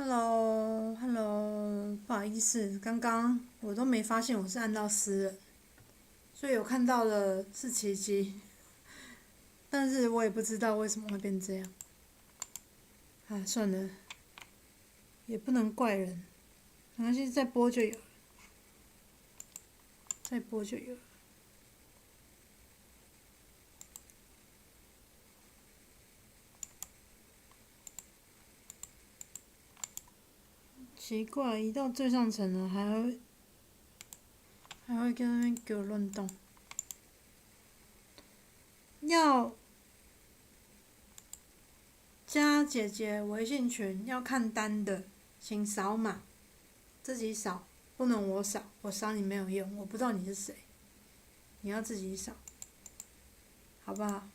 Hello，不好意思，刚刚我都没发现我是按到私人，所以我看到的是奇迹，但是我也不知道为什么会变这样。哎，算了，也不能怪人，没关系，再播就有了，再播就有了。奇怪，移到最上层了，还会跟那边给我乱动。要加姐姐微信群，要看单的，请扫码，自己扫，不能我扫，我扫你没有用，我不知道你是谁，你要自己扫，好不好？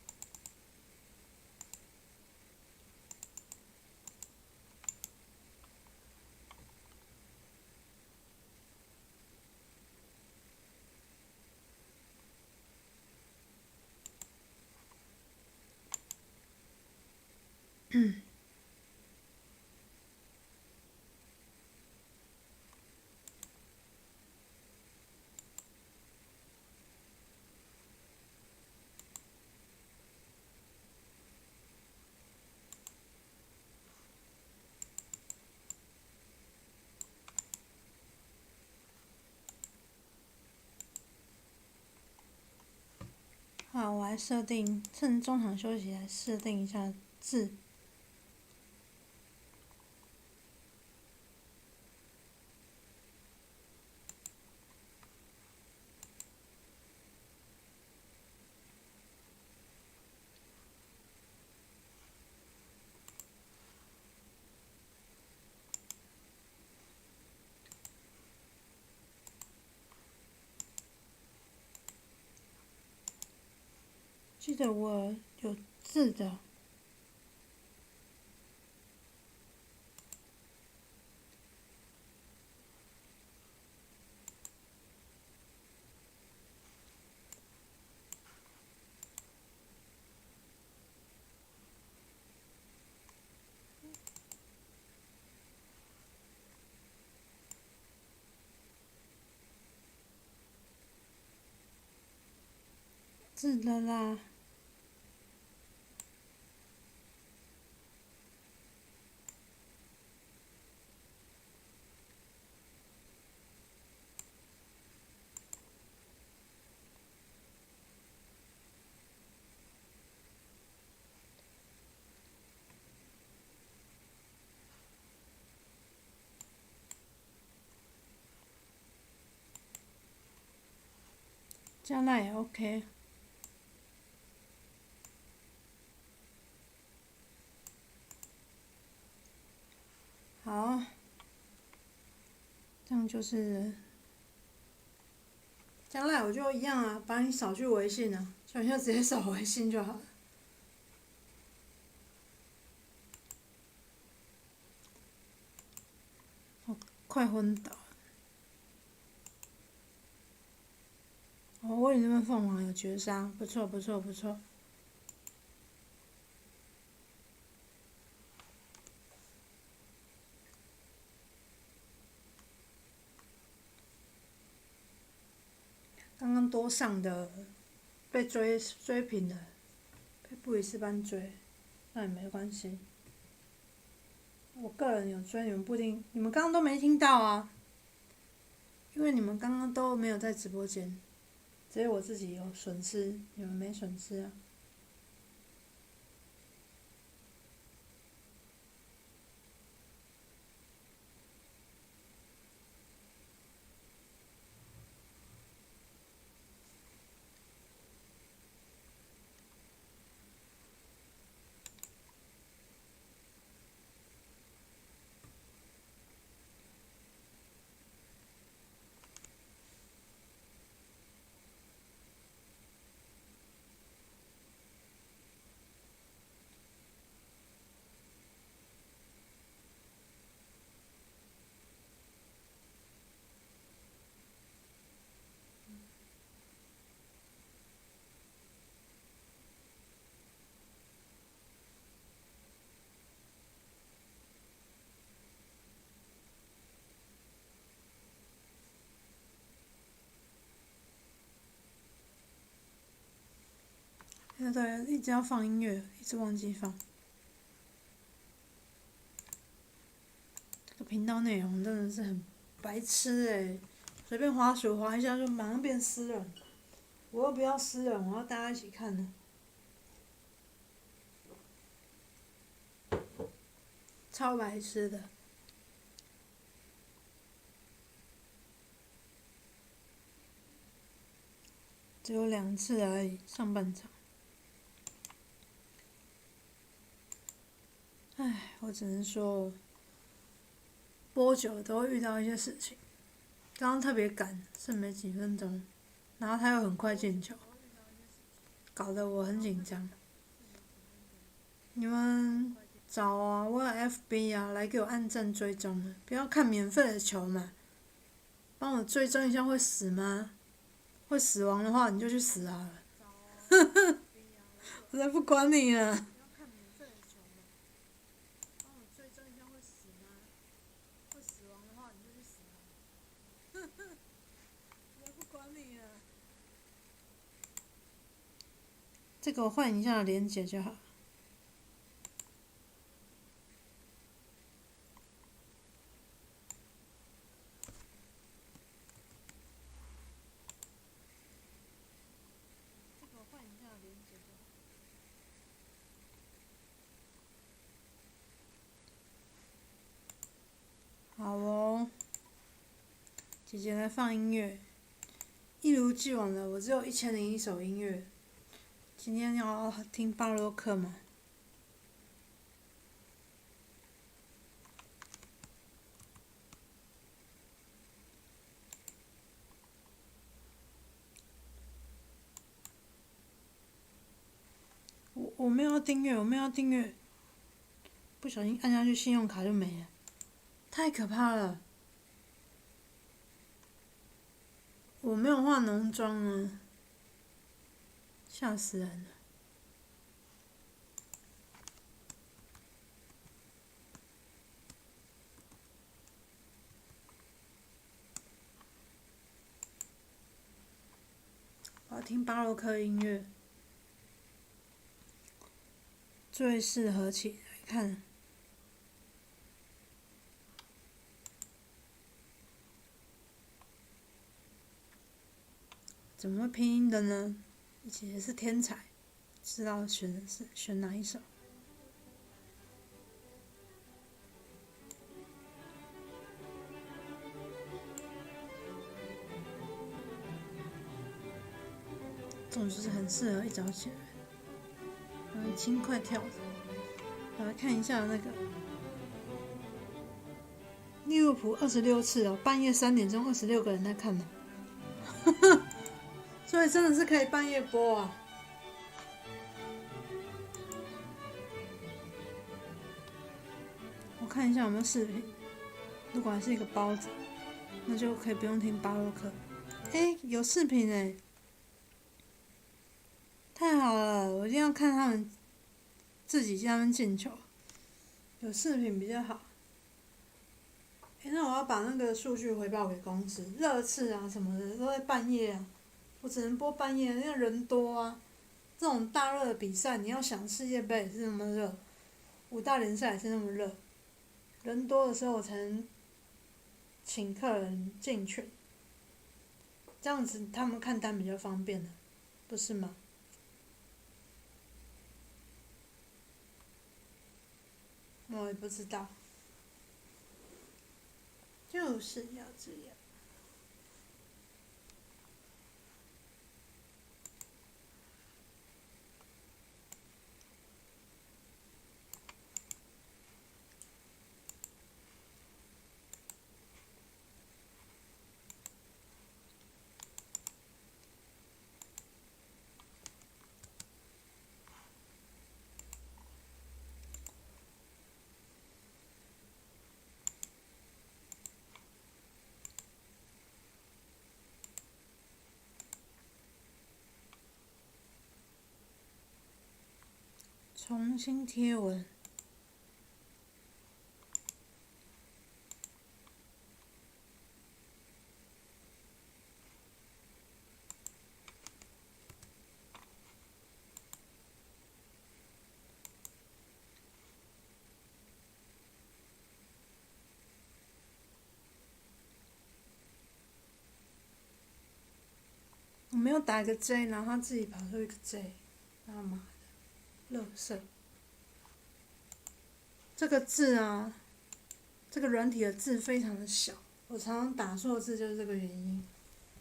好，我来设定，趁中场休息来设定一下字。记得我有字的。字的啦。加赖也 OK。好，这样就是加赖我就一样啊，把你扫去微信啊，所以你就直接扫微信就好了。我快昏倒了。哦，我与那边凤凰有绝杀，不错不错不错。刚刚多上的被追平了，被布里斯班追，那也没关系。我个人有追，你们不一定，你们刚刚都没听到啊，因为你们刚刚都没有在直播间，只有我自己有损失，你们没损失啊。对，一直要放音乐，一直忘记放。这个频道内容真的是很白痴随便滑鼠滑一下就马上变私人。我又不要私人，我要大家一起看的。超白痴的。只有2次而已，上半场。唉，我只能说，播久都会遇到一些事情。刚刚特别赶，剩没几分钟，然后他又很快进球，搞得我很紧张。你们找啊，我有 FB 啊，来给我按赞追踪啊，不要看免费的球嘛。帮我追踪一下会死吗？会死亡的话你就去死好了。我才不管你呢。这个我换一下连结就好。好哦，姐姐来放音乐。一如既往的，我只有1001首音乐。今天要听巴洛克吗？我没有要订阅，我没有要订阅，不小心按下去，信用卡就没了，太可怕了！我没有化浓妆啊，吓死人了！我要听巴洛克音乐，最适合起来看。怎么会拼音的呢？姐姐是天才，知道选哪一首。这种就是很适合一早起来，然后轻快跳着。我来看一下那个利物浦26次哦，半夜3点钟26个人在看呢。所以真的是可以半夜播啊！我看一下有没有视频，如果还是一个包子，那就可以不用听巴洛克。有视频太好了！我一定要看他们自己家们进球，有视频比较好。那我要把那个数据回报给公司，热刺啊什么的都在半夜啊。我只能播半夜，因为人多啊。这种大热的比赛，你要想世界杯也是那么热，5大联赛也是那么热，人多的时候我才能请客人进群，这样子他们看单比较方便的，不是吗？我也不知道，就是要这样。重新贴文。没有打一个 J， 然后他自己跑出一个 J， 他妈的，垃圾！这个字啊，这个软体的字非常的小，我常常打错字就是这个原因。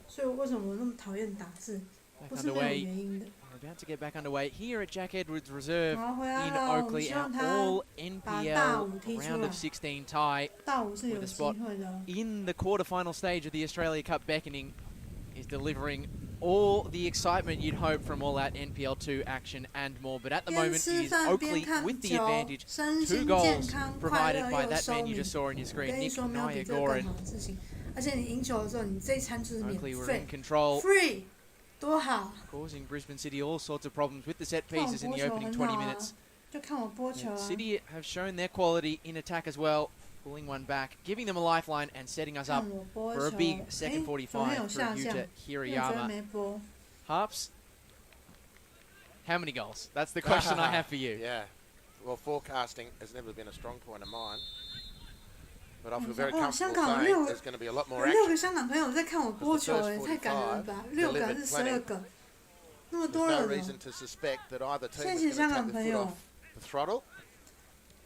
所以为什么我那么讨厌打字？不是没有原因的。About to get back underway here at Jack Edwards Reserve 好，回来 in 了，我们 Oakley, 希 our 望他 all 把大 NPL 五踢出 round 来 of。16 tie 大五是 with 有 a 机 spot 会的哦。 in the quarterfinal stage of the Australia Cup beckoning is delivering all the excitement you'd hope from all that NPL2 action and more. But at the 边 moment, 吃 it is 饭边 Oakley 看 with the 球， advantage. 身 2心健 goals 康，快 provided 乐 by 又 that 收 man you 米。 just saw on your 我 screen, 跟你 Nick 说，没有比这个更 Nyagoran. 好的事情。而且你赢球的时候，你这一餐就是免 Oakley were 费 in control, ，free， 多好！ causing Brisbane City all sorts of problems with the set 看我 pieces in 播 the 球 opening 很 20 好啊 minutes. 就看我播球啊。 City have shown their quality in attack as well, pulling one back, giving them a lifeline and setting us up 看我播 for a 球。 big second 昨天有 45下 for 降， Yuta 因为昨天 Hirayama. 没播。 Harps, how many goals? That's the question I have for you. Yeah. Well, forecasting has never been a strong point of mine. But I feel 哦 very 香 comfortable 港 saying 6 there's going to be a lot 有 more 6 action. 个香港朋友在看我播球 Because 哎， the 太感人了 first 吧 45 ！6 个还是 delivered 12个，那么 There's 多 no 人 reason 哦。 to suspect that either team 谢 is 谢 going 香 to 港 take 朋 the foot 友， off the throttle.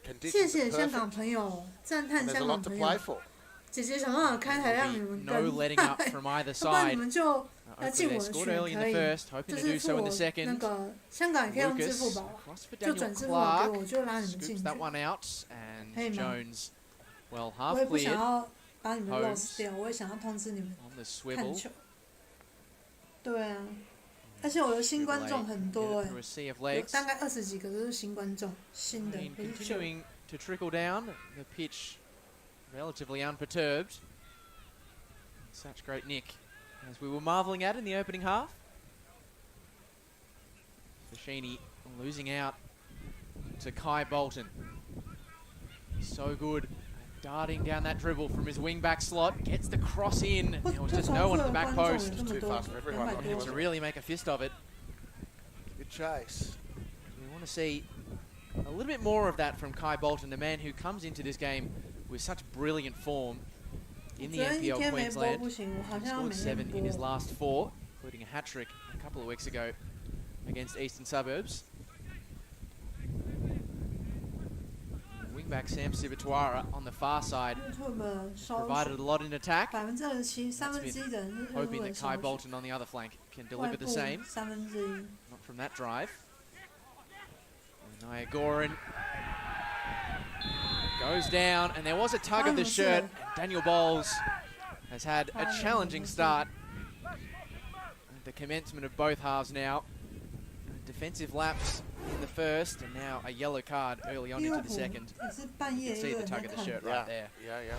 谢 Conditions 谢 are 香港 perfect. 朋友，赞 And 叹 there's a 香 lot 港 to 朋 play 友。 for. 姐姐想办法开台让你 There'll 们 be 跟， no letting up from either 要不然你 side. 们就要 Oakley 进 they 我的 scored 群 early in 可 the 以， first, 就 hoping to 是 do 付 so in 我 the 那 second. 个香港也可以用支 Lucas 付宝， cross for 就 Daniel 转支付宝给 Clark. 我，就拉你们进 Scoops 去。 that one out, 可以 and 吗？ Jones, well, 我 half 也不想 cleared 要把你们 Pose lost 掉，我也想要通知你们 on the 看 swivel. 球。对啊，而且我的新观众很多 Get it 哎 through，a sea of 有 legs. 大概20几个都是新观众，新的 Rain 不是旧。 continuing to trickle down, the pitch relatively unperturbed. Such great nick, as we were marvelling at in the opening half. Fashini losing out to Kai Bolton. So good, darting down that dribble from his wing-back slot, gets the cross in. There was 就 just 重 no 复 one at 的 the back 观众 post 有这么 Too 多， fast for everyone, 200 wasn't to 多。 really make a fist of it. Good chase. We want to see a little bit more of that from Kai Bolton, the man who comes into this game with such brilliant form in the 昨天一 NPL 天没播 Queensland. 不行，我好 He 像要 scored 每天 7 in his 播。 last 4, including a hat-trick a couple of weeks ago against Eastern Suburbs. Wingback Sam Sivatuara on the far side YouTube 收 provided a lot in attack, 27%，1/3的人是日 hoping 文 that 收 Kai 取， Bolton on the other flank can 外 deliver 部 the same. 1/3。 Not from that drive. And Nyagoran goes down, and there was a tug of the shirt. And Daniel Bowles has had a challenging start at the commencement of both halves now. Defensive lapse in the first, and now a yellow card early on 利 into 物 the 浦 second. 也是半 You 夜 can 一 see 个 the 人在 tug of the 看 shirt。right there. Yeah.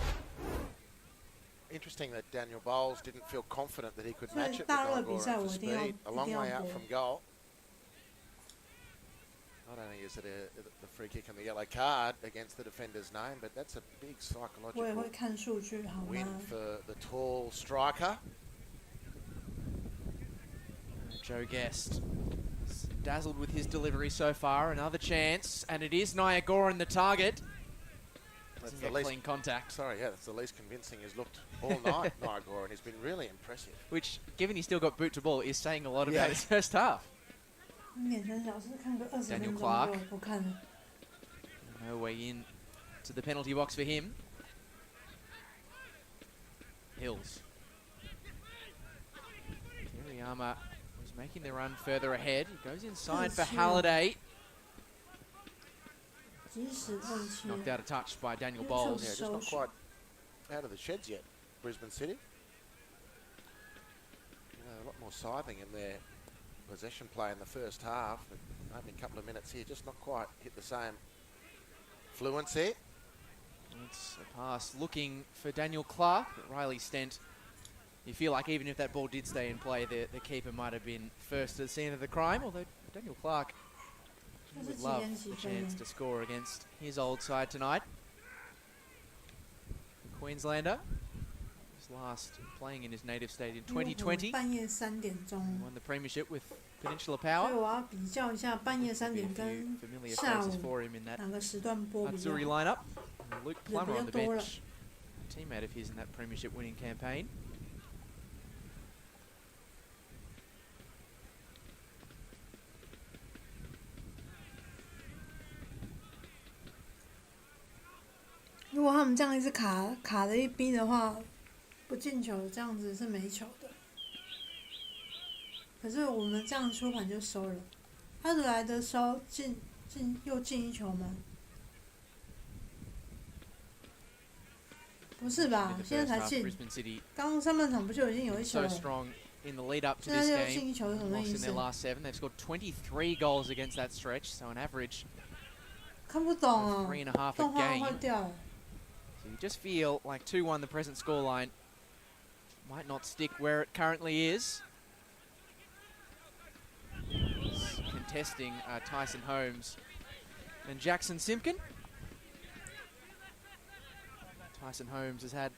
Interesting that Daniel Bowles didn't feel confident that he could 所以 match it with 大热比赛 Nyagoran 我 for 一定要 speed. A long 一定要 way out 播。 from goal. Not only is it the free kick and the yellow card against the defender's name, but that's a big 我也 psychological 会看数据，好 win 吗？ for the tall striker. Joe Guest dazzled with his delivery so far. Another chance, and it is Nyagoran the target. That's Doesn't the get least, clean contact, sorry, yeah, that's the least convincing he's looked all night, Nyagoran. He's been really impressive. which, given he's still got boot to ball, is saying a lot Yeah. about his first half. 眼神小事看个20 Daniel 分钟 Clark 就不看了。 No way in to the penalty box for him. Hills. Hirayama was making the run further ahead. He goes inside for Halliday. 及时碰切， Knocked out a touch by Daniel Good Bowles. Yeah, just not quite out of the sheds yet, Brisbane City. A lot more scything in their possession play in the first half, but only a couple of minutes here, just not quite hit the same fluency. It's a pass looking for Daniel Clark, but Riley Stent. You feel like even if that ball did stay in play, the keeper might have been first to the scene of the crime, although Daniel Clark would love the chance to score against his old side tonight. The Queenslander was last playing in his native state in 2020. 半夜3点钟， Won the premiership with Peninsula 所以 Power. 我要比较一下半夜3 Be a 点 few 跟 familiar 下 faces 午 for him in that 哪个时段播比较 Matsuri 好。 lineup. And Luke Plummer on the 比较多了。 bench, a teammate of his in that premiership winning campaign. 们这样一直卡的一逼的话，不进球这样子是没球的。可是我们这样出盘就收了，他来的时候又进一球吗？不是吧？现在才进。刚上半场不就已经有一球了？ In the lead up to 现在 this 又 game, 进一球是什么 lost 意 in 思 their？ last 7. They've scored 23 goals against that stretch, so an average 看不懂 of 哦， 3.5 动 a 画坏 game. 掉了。 So you just feel like 2-1, the present scoreline, might not stick where it currently is. Contesting Tyson Holmes and Jackson Simpkin. Tyson Holmes has had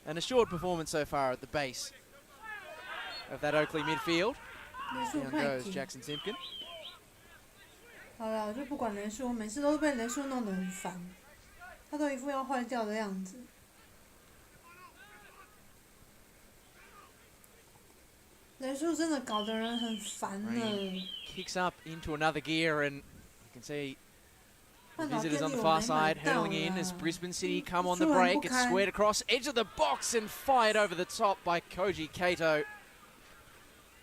an assured performance so far at the base of that Oakley midfield. 雷数 Down 快 goes 停。 Jackson Simpkin. 好了，我就不管雷数，我每次都是被雷数弄得很烦，他都一副要坏掉的样子。雷数真的搞得人很烦呢。 Kicks up into another gear, and you can see the 半岛 visitors 电 on 力 the 我 far 没 side 买到 hurtling in as 啦。 Brisbane City come on the 突然 break. 不 It's 开。 squared across, edge of the box, and fired over the top by Koji Kato.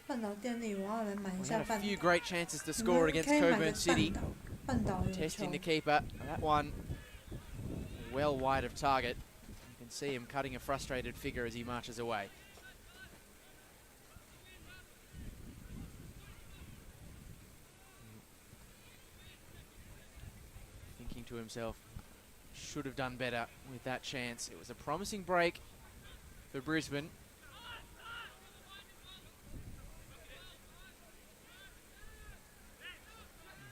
半岛电力，我要来买一 We 下 had a 半岛。 few great chances to 你 score 们 against 可以买个 Coburn 半 City. 岛，半岛有球 Testing the。keeper. That one well wide of target. You can see him cutting a frustrated figure as he marches away. Thinking to himself, should have done better with that chance. It was a promising break for Brisbane.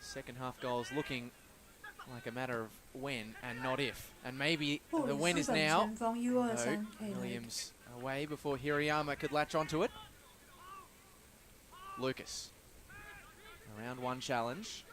Second half goals looking like a matter of when and not if. And maybe 布 the 里 when 斯 is 本 now. 前锋 U23 No, 可以来。 Williams away before Hirayama could latch onto it. Lucas. A round one challenge.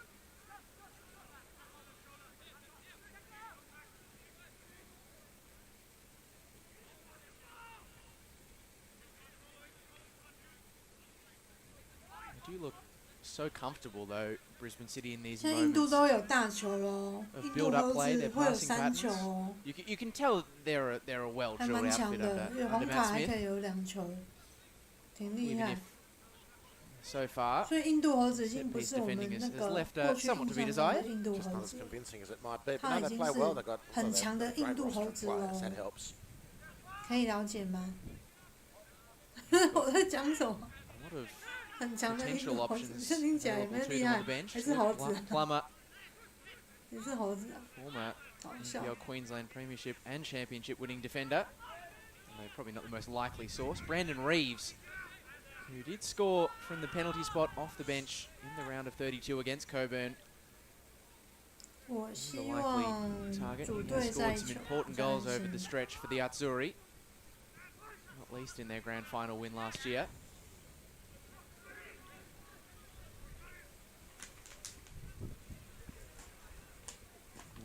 They do look so comfortable though, Brisbane City in these 现在印度 moments 都有大球喽， of 印度 build-up 猴 play. 子 Their 会有 passing 3球 patterns. 哦， You can tell they're a 还 well-drilled 蛮强 outfit 的， under, 有 under 红卡 Matt 还 Smith. 可以有2球，挺厉 Even 害 if。so far 所以印度猴子已 set 经不 piece 是我们 defending 那 has 个 left 过去 somewhat to be 印象中的 desired. 印度 Just 猴 not as 子， convincing as it might be. But 他 no, 已 they 经 play 是 well. They got 很强的 great 印度 roster 猴 of 子 players. 喽 That，helps. 可以了解吗？我在讲什么？ A lot of 很强的印 potential 度猴子， options 这听起来有没 available 有 to 厉 them 害 on？the bench. 还是猴子？ Plummer, 也是猴子啊， former 搞笑。 NPL Queensland Premiership and Championship winning defender. And they're probably not the most likely source. Brandon Reeves, who did score from the penalty spot off the bench in the round of 32 against Coburn. 我 The 希 likely 望 target. 组 He 队 has 在 scored 一 some 球， important 这 goals 样 over the 子。 stretch for the Azzurri. Not least in their grand final win last year.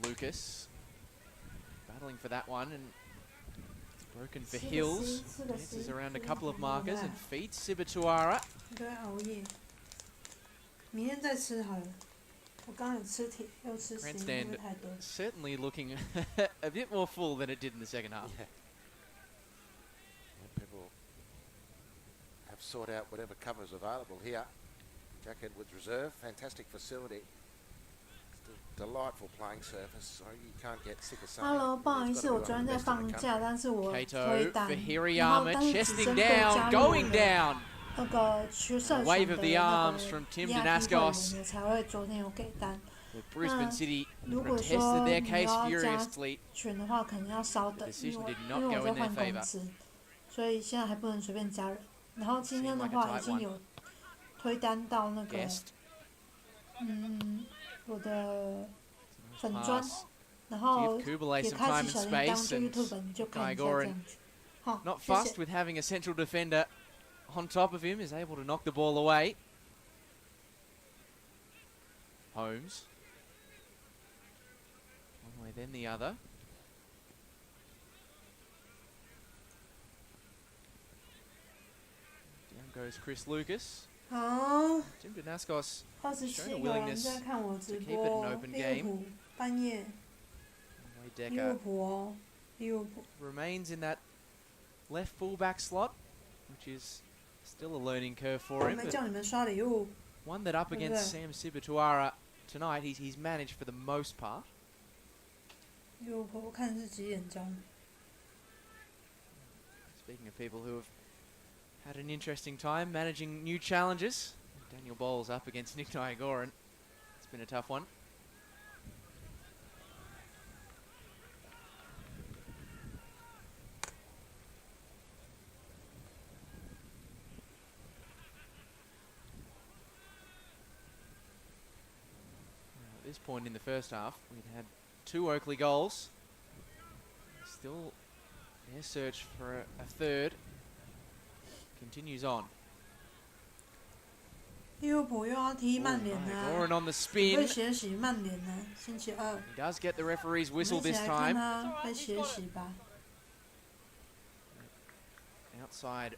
Lucas battling for that one and broken for Hills. Dances around a couple of markers and feeds Sibatuara. 一堆熬夜，明天再吃好了。我刚刚有吃铁，又吃咸，会不会 Grandstand 太多？ certainly looking a bit more full than it did in the second half. Yeah. People have sought out whatever cover is available here. Jack Edwards Reserve, fantastic facility. It's a delightful playing surface, so you can't get sick of something. Hello，不好意 It's 思， gotta 我 be 昨 one 天 of 在 the best in the 放假， country. 但是我 Kato 推单， for 然后 Hirayama, 但是只 chesting 针对加 down, 入我 going 的 down. 那个学社 A 群 wave 的 of the 那 arms 个 from Tim VIP Danaskos. 会员，我才会昨天有给单。 The Brisbane City 如果 protested 说 their 你 case 要加 furiously. 群的话，可能要稍 The 等， decision 因为 did not 我 go 在 in their 换 favour. 公司，所以现在还不能随便加人。然后今天的 Seemed like a 话 tight 已经 one. 有推单到那个 Guest. 我的 Nice 粉砖， pass. 然后 Give Kubalay 也 some 开 time 启 and 小铃铛 space 就 and YouTube 你就看一下这 Kaigoran 样子。好， not 谢 fussed 谢。 with having a central defender on top of him, is able to knock the ball away. Holmes. One way then the other. Down goes Chris Lucas. 好， Tim Danaskos 27个人在看我直 to keep it an 播， open 利物 game. 浦半夜， Way 利物 Decker 浦哦， remains in that left fullback slot, which is still a learning curve for him. 叫你们刷礼物。 One that up against Sam Sibatuara tonight, he's managed for the most part. 我看是几点钟。 Speaking of people who have had an interesting time managing new challenges, Daniel Bowles up against Nick Nyagoran. It's been a tough one. At this point in the first half, we'd had 2 Oakley goals. Still their search for a third continues on. 利物浦又要踢曼联啊！ Nyagoran on the spin. 被血洗曼联啊！星期二。 He does get the referee's 我们 whistle 一起 this 来看 time. 他被血洗吧。 Outside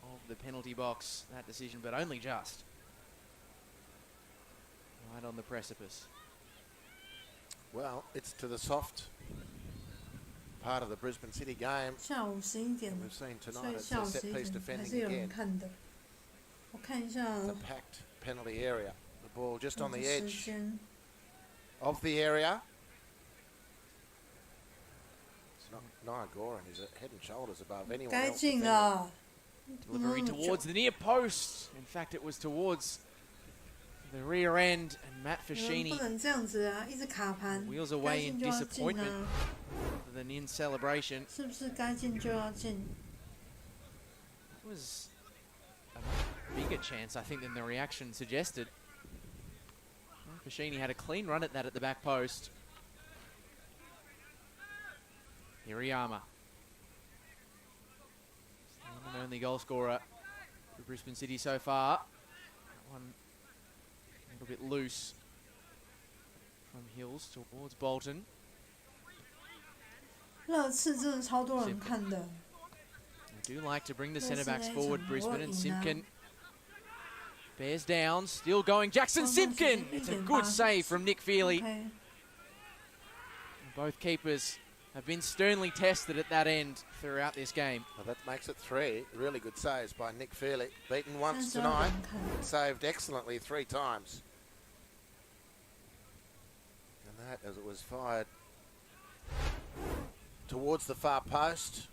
of the penalty box, that decision, but only just. Right on the precipice. Well, it's to the soft part of the Brisbane City game. 下午11点 And we've seen 所 tonight 以 it's 下 a 午 set 11 piece 点还 defending 是有人 again. 看的。我看一下 It's a packed penalty area. The ball just on the 时 edge 间。 of the area. It's not Nyagoran. He's head and shoulders above anyone 该 else. 进 defending. 了。 Delivery towards the near post. In fact, it was towards the rear end, and Matt 你们 Fashini 不能这样子啊！一直卡盘。 wheels 该 away 进 in 就要进 disappointment 啊！ rather than in celebration. 是不是该进就要进？ It was a bigger chance, I think, than the reaction suggested. Fashini had a clean run at that at the back post. Hirayama. One and only goal scorer for Brisbane City so far. That one a little bit loose from Hills towards Bolton. 热刺真的超多人看的。 They do like to bring the centre backs Yes, forward, it's a Brisbane, and working Simpkin bears down, still going. Jackson Simpkin! It's a good save from Nick Feely. Okay. Both keepers have been sternly tested at that end throughout this game. Well, that makes it 3 really good saves by Nick Feely. Beaten once 32 tonight. 人看。 Saved excellently 3 times. And that as it was fired towards the far post.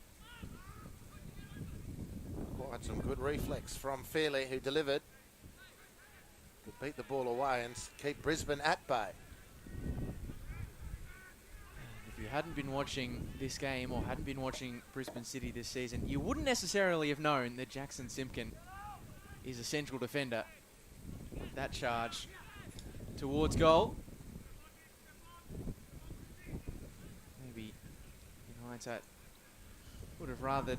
Quite some good reflex from Feely, who delivered to beat the ball away and keep Brisbane at bay. If you hadn't been watching this game or hadn't been watching Brisbane City this season, you wouldn't necessarily have known that Jackson Simpkin is a central defender. That charge towards goal. Maybe in hindsight would have rather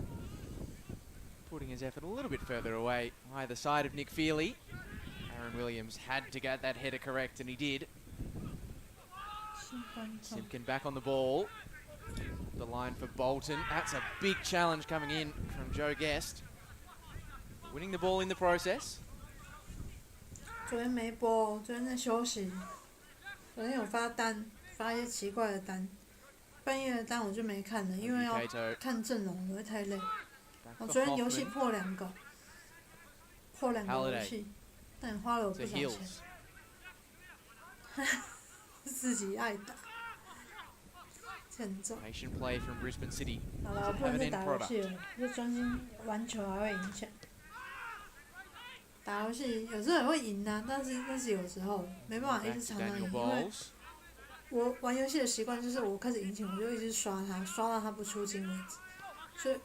putting his effort a little bit further away either side of Nick Feely. Aaron Williams had to get that header correct, and he did. Simpkin back on the ball. The line for Bolton. That's a big challenge coming in from Joe Guest. Winning the ball in the process. 昨天没播，昨天在休息。昨天有发单，发一些奇怪的单，半夜的单我就没看了，因为要看阵容，我会太累。我昨天游戏破2个，破2个游戏，但花了我不少钱。自己爱打，欠揍。 Patient play from Brisbane City. 好了，我不能再打游戏了，就专心玩球还会影响。打游戏有时候也会赢啊，但是那是有时候没办法一直常常赢，因为我玩游戏的习惯就是我开始赢钱，我就一直刷它，刷到它不出金为止，所以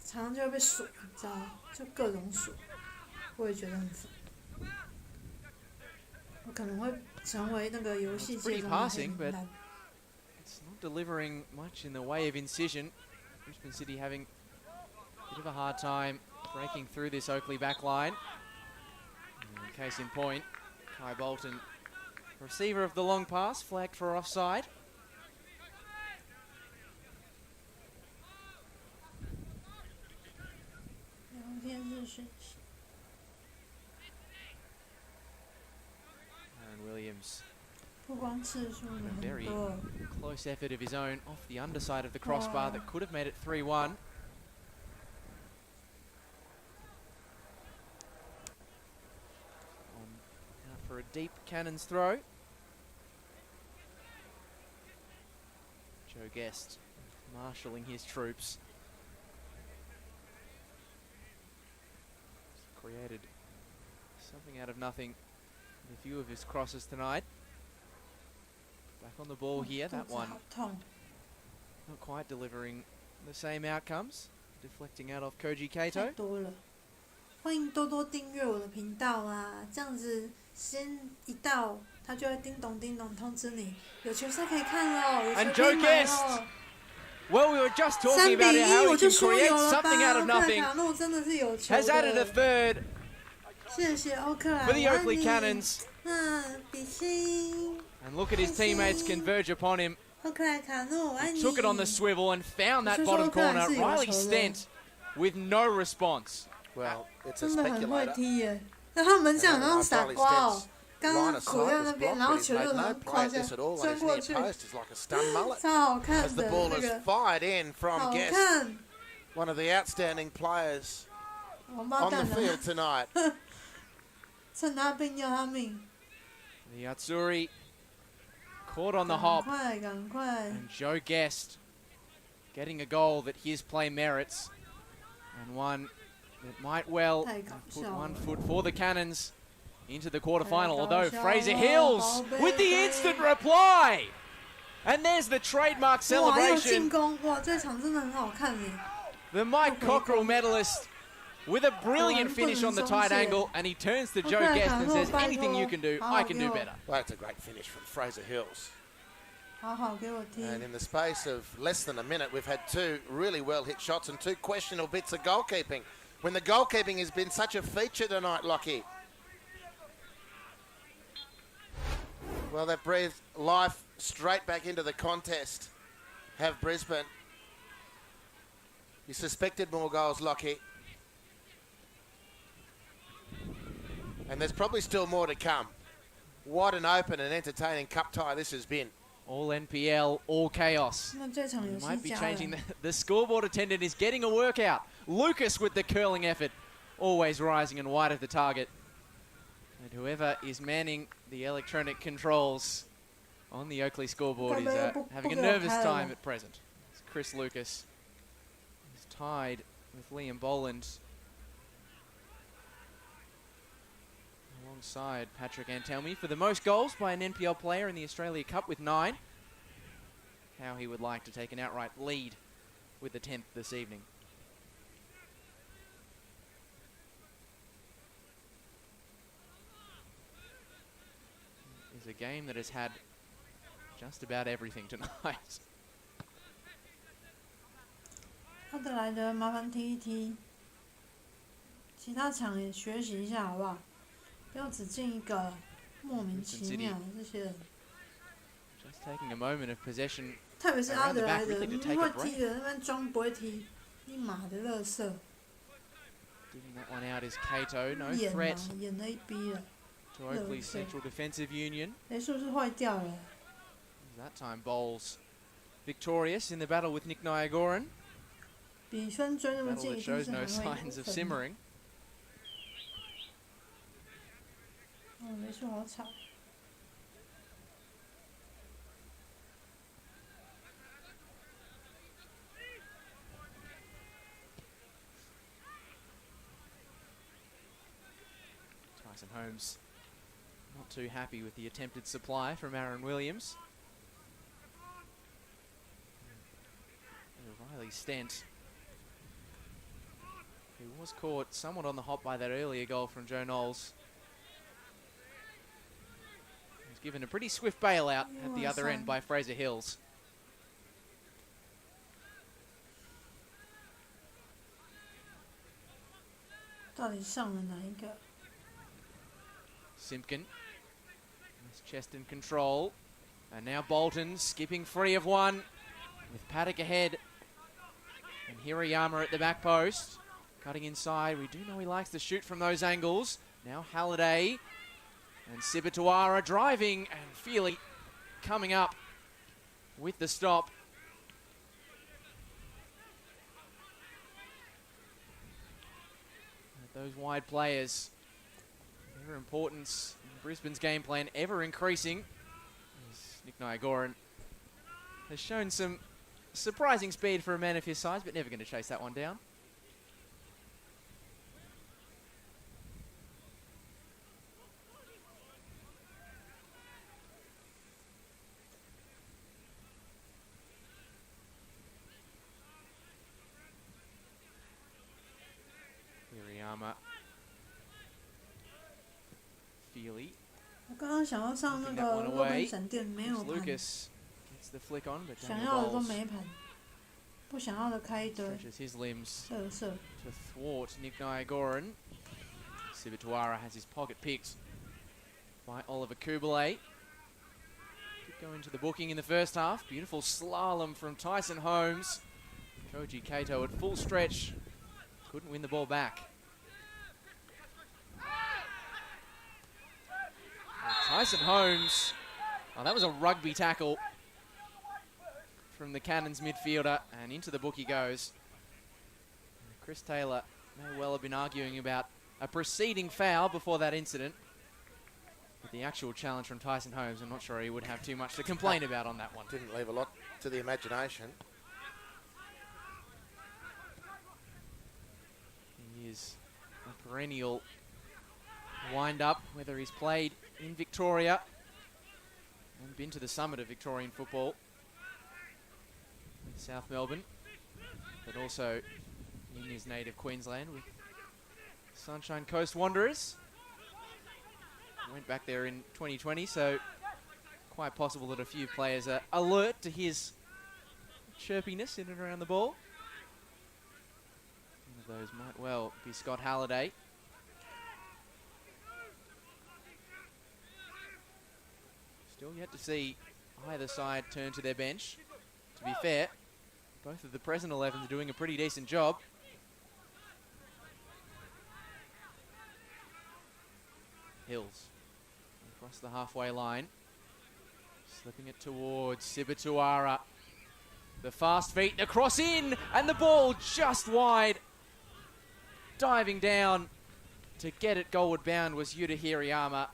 常常就会被锁，你知道吗？就各种锁，我也觉得很烦。我可能会成为那个游戏界中的黑名单。 It's not delivering much in the way of incision. Brisbane City having a bit of a hard time breaking through this Oakley back line. And case in point, Kai Bolton, receiver of the long pass, flagged for offside. Aaron Williams 曝光次数 A 很 very 多。 close effort of his own off the underside of the crossbar that could have made it 3-1. Now for a deep Cannon's throw. Joe Guest marshalling his troops. He's created something out of nothing with a few of his crosses tonight. Back on the ball here, that one 好痛。 not quite delivering the same outcomes. Deflecting out off Koji 太 Kato. 多了，欢迎多多订阅我的频道啊！这样子时间一到，它就会叮咚叮咚通知你，有球赛可以看喽，有 And 球可以 Joe 买 Guest 喽。 Well, we were just 3 talking 比 about 1， how 我 he 就 can 说 create 有了吧？ something out of 欧克莱 nothing. 卡诺真的是有球 Has added a 的， third 谢谢欧克莱， for the 我爱 Oakley 你。 Cannons. 比心， And look at his teammates converge upon him. 欧克莱卡诺，我爱你。 Took it on the swivel and found that 我就说 bottom 欧克莱 corner. 是有 Riley 球的， Stent with no response. Well, it's a 真的很会 speculator. 踢耶。那他们讲好像傻瓜哦，刚 Line 刚 of 苦在 sight 那 was 边， blocked, 然后 but he's 球就 made 能 no play 胯 at 下 this at all. 钻 And his 过 near 去， post is like a stunned mullet. 超好看 As the 的 ball 那 is 个， fired in 好 from Guest, 看， one of the outstanding players 王八 on the 蛋 field 啊！ tonight. 趁他病要他命， The Atsuri caught on the 赶 hop. 快赶快！ And Joe Guest getting a goal that his play merits. And one that might well 太搞 put 笑 one 了， foot for the Cannons into the quarterfinal. Hey, Although go, Fraser go, Hills go, with the baby. instant reply. And there's the trademark 哇，还有进 celebration. 攻，哇，这场真的很好看耶！ The Mike Cockrell medalist with a brilliant finish on the tight angle. And he turns to Joe Guest and says, anything you can do, I can do better. Well, that's a great finish from Fraser Hills. 好好给我踢， And in the space of less than a minute, we've had two really well hit shots and two questionable bits of goalkeeping. When the goalkeeping has been such a feature tonight, Lockie. Well, they've breathed life straight back into the contest. Have Brisbane. You suspected more goals, Lockie. And there's probably still more to come. What an open and entertaining cup tie this has been. All NPL, all chaos. 那这场有 Might 新 be 加 changing 人， the scoreboard attendant is getting a workout. Lucas with the curling effort, always rising and wide of the target. And whoever is manning the electronic controls on the Oakley scoreboard is having a nervous time at present. It's Chris Lucas. He's tied with Liam Boland alongside Patrick Antelmi for the most goals by an NPL player in the Australia Cup with 9. How he would like to take an outright lead with the 10th this evening. It's a game that has had just about everything tonight. 阿德莱德麻烦踢一踢，其他场也学习一下好不好？不要只进一个，莫名其妙的这些人。 Just taking a moment of possession. 特别是阿德莱德， Around the back, really 你 to take 会 a break. 踢的那边装不会踢，你妈的垃圾！ Digging that one out is Kato. No 演 threat 啊，演了一逼了， to Oakley's Central Defensive Union. 雷是不是坏掉了？ That time Bowles victorious in the battle with Nick Niagoran. 比分追那么 Battle 近， that 一定 shows 是 no 很会 signs of 分的。 simmering. 哦，雷数好吵。 Tyson Holmes not too happy with the attempted supply from Aaron Williams. Riley Stent, who was caught somewhat on the hop by that earlier goal from Joe Knowles. He was given a pretty swift bailout at the other end by Fraser Hills. 到底上了哪一个？ Simpkin, his chest in control, and now Bolton skipping free of one with Paddock ahead, and Hirayama at the back post, cutting inside. We do know he likes to shoot from those angles. Now Halliday and Sibatuara driving, and Feely coming up with the stop. Those wide players, their importance in Brisbane's game plan ever increasing. As Nick Nyagoran has shown some surprising speed for a man of his size, but never going to chase that one down. Hirayama. Feely. 我刚刚想要上那 Taking 个 that one 落 away. 根闪电，没有 Here's 盘， Lucas gets the flick on, but 想 Daniel 要的都 Bowles 没盘，不想要的开一堆， stretches his limbs 色色。 to thwart Nick Nyagoran. Sibituara has his pocket picked by Oliver Kubele. Did go into the booking in the first half. Beautiful slalom from Tyson Holmes. Koji Kato at full stretch. Couldn't win the ball back. Tyson Holmes. Oh, that was a rugby tackle from the Cannons midfielder, and into the book he goes. Chris Taylor may well have been arguing about a preceding foul before that incident. But the actual challenge from Tyson Holmes, I'm not sure he would have too much to complain about on that one. Didn't leave a lot to the imagination. He is a perennial wind-up, whether he's played in Victoria and been to the summit of Victorian football in South Melbourne, but also in his native Queensland with Sunshine Coast Wanderers. Went back there in 2020, so quite possible that a few players are alert to his chirpiness in and around the ball. One of those might well be Scott Halliday. Still yet to see either side turn to their bench. To be fair, both of the present 11s are doing a pretty decent job. Hills across the halfway line. Slipping it towards Sibituara. The fast feet, the cross in, and the ball just wide. Diving down to get it goalward bound was Yuta Hirayama.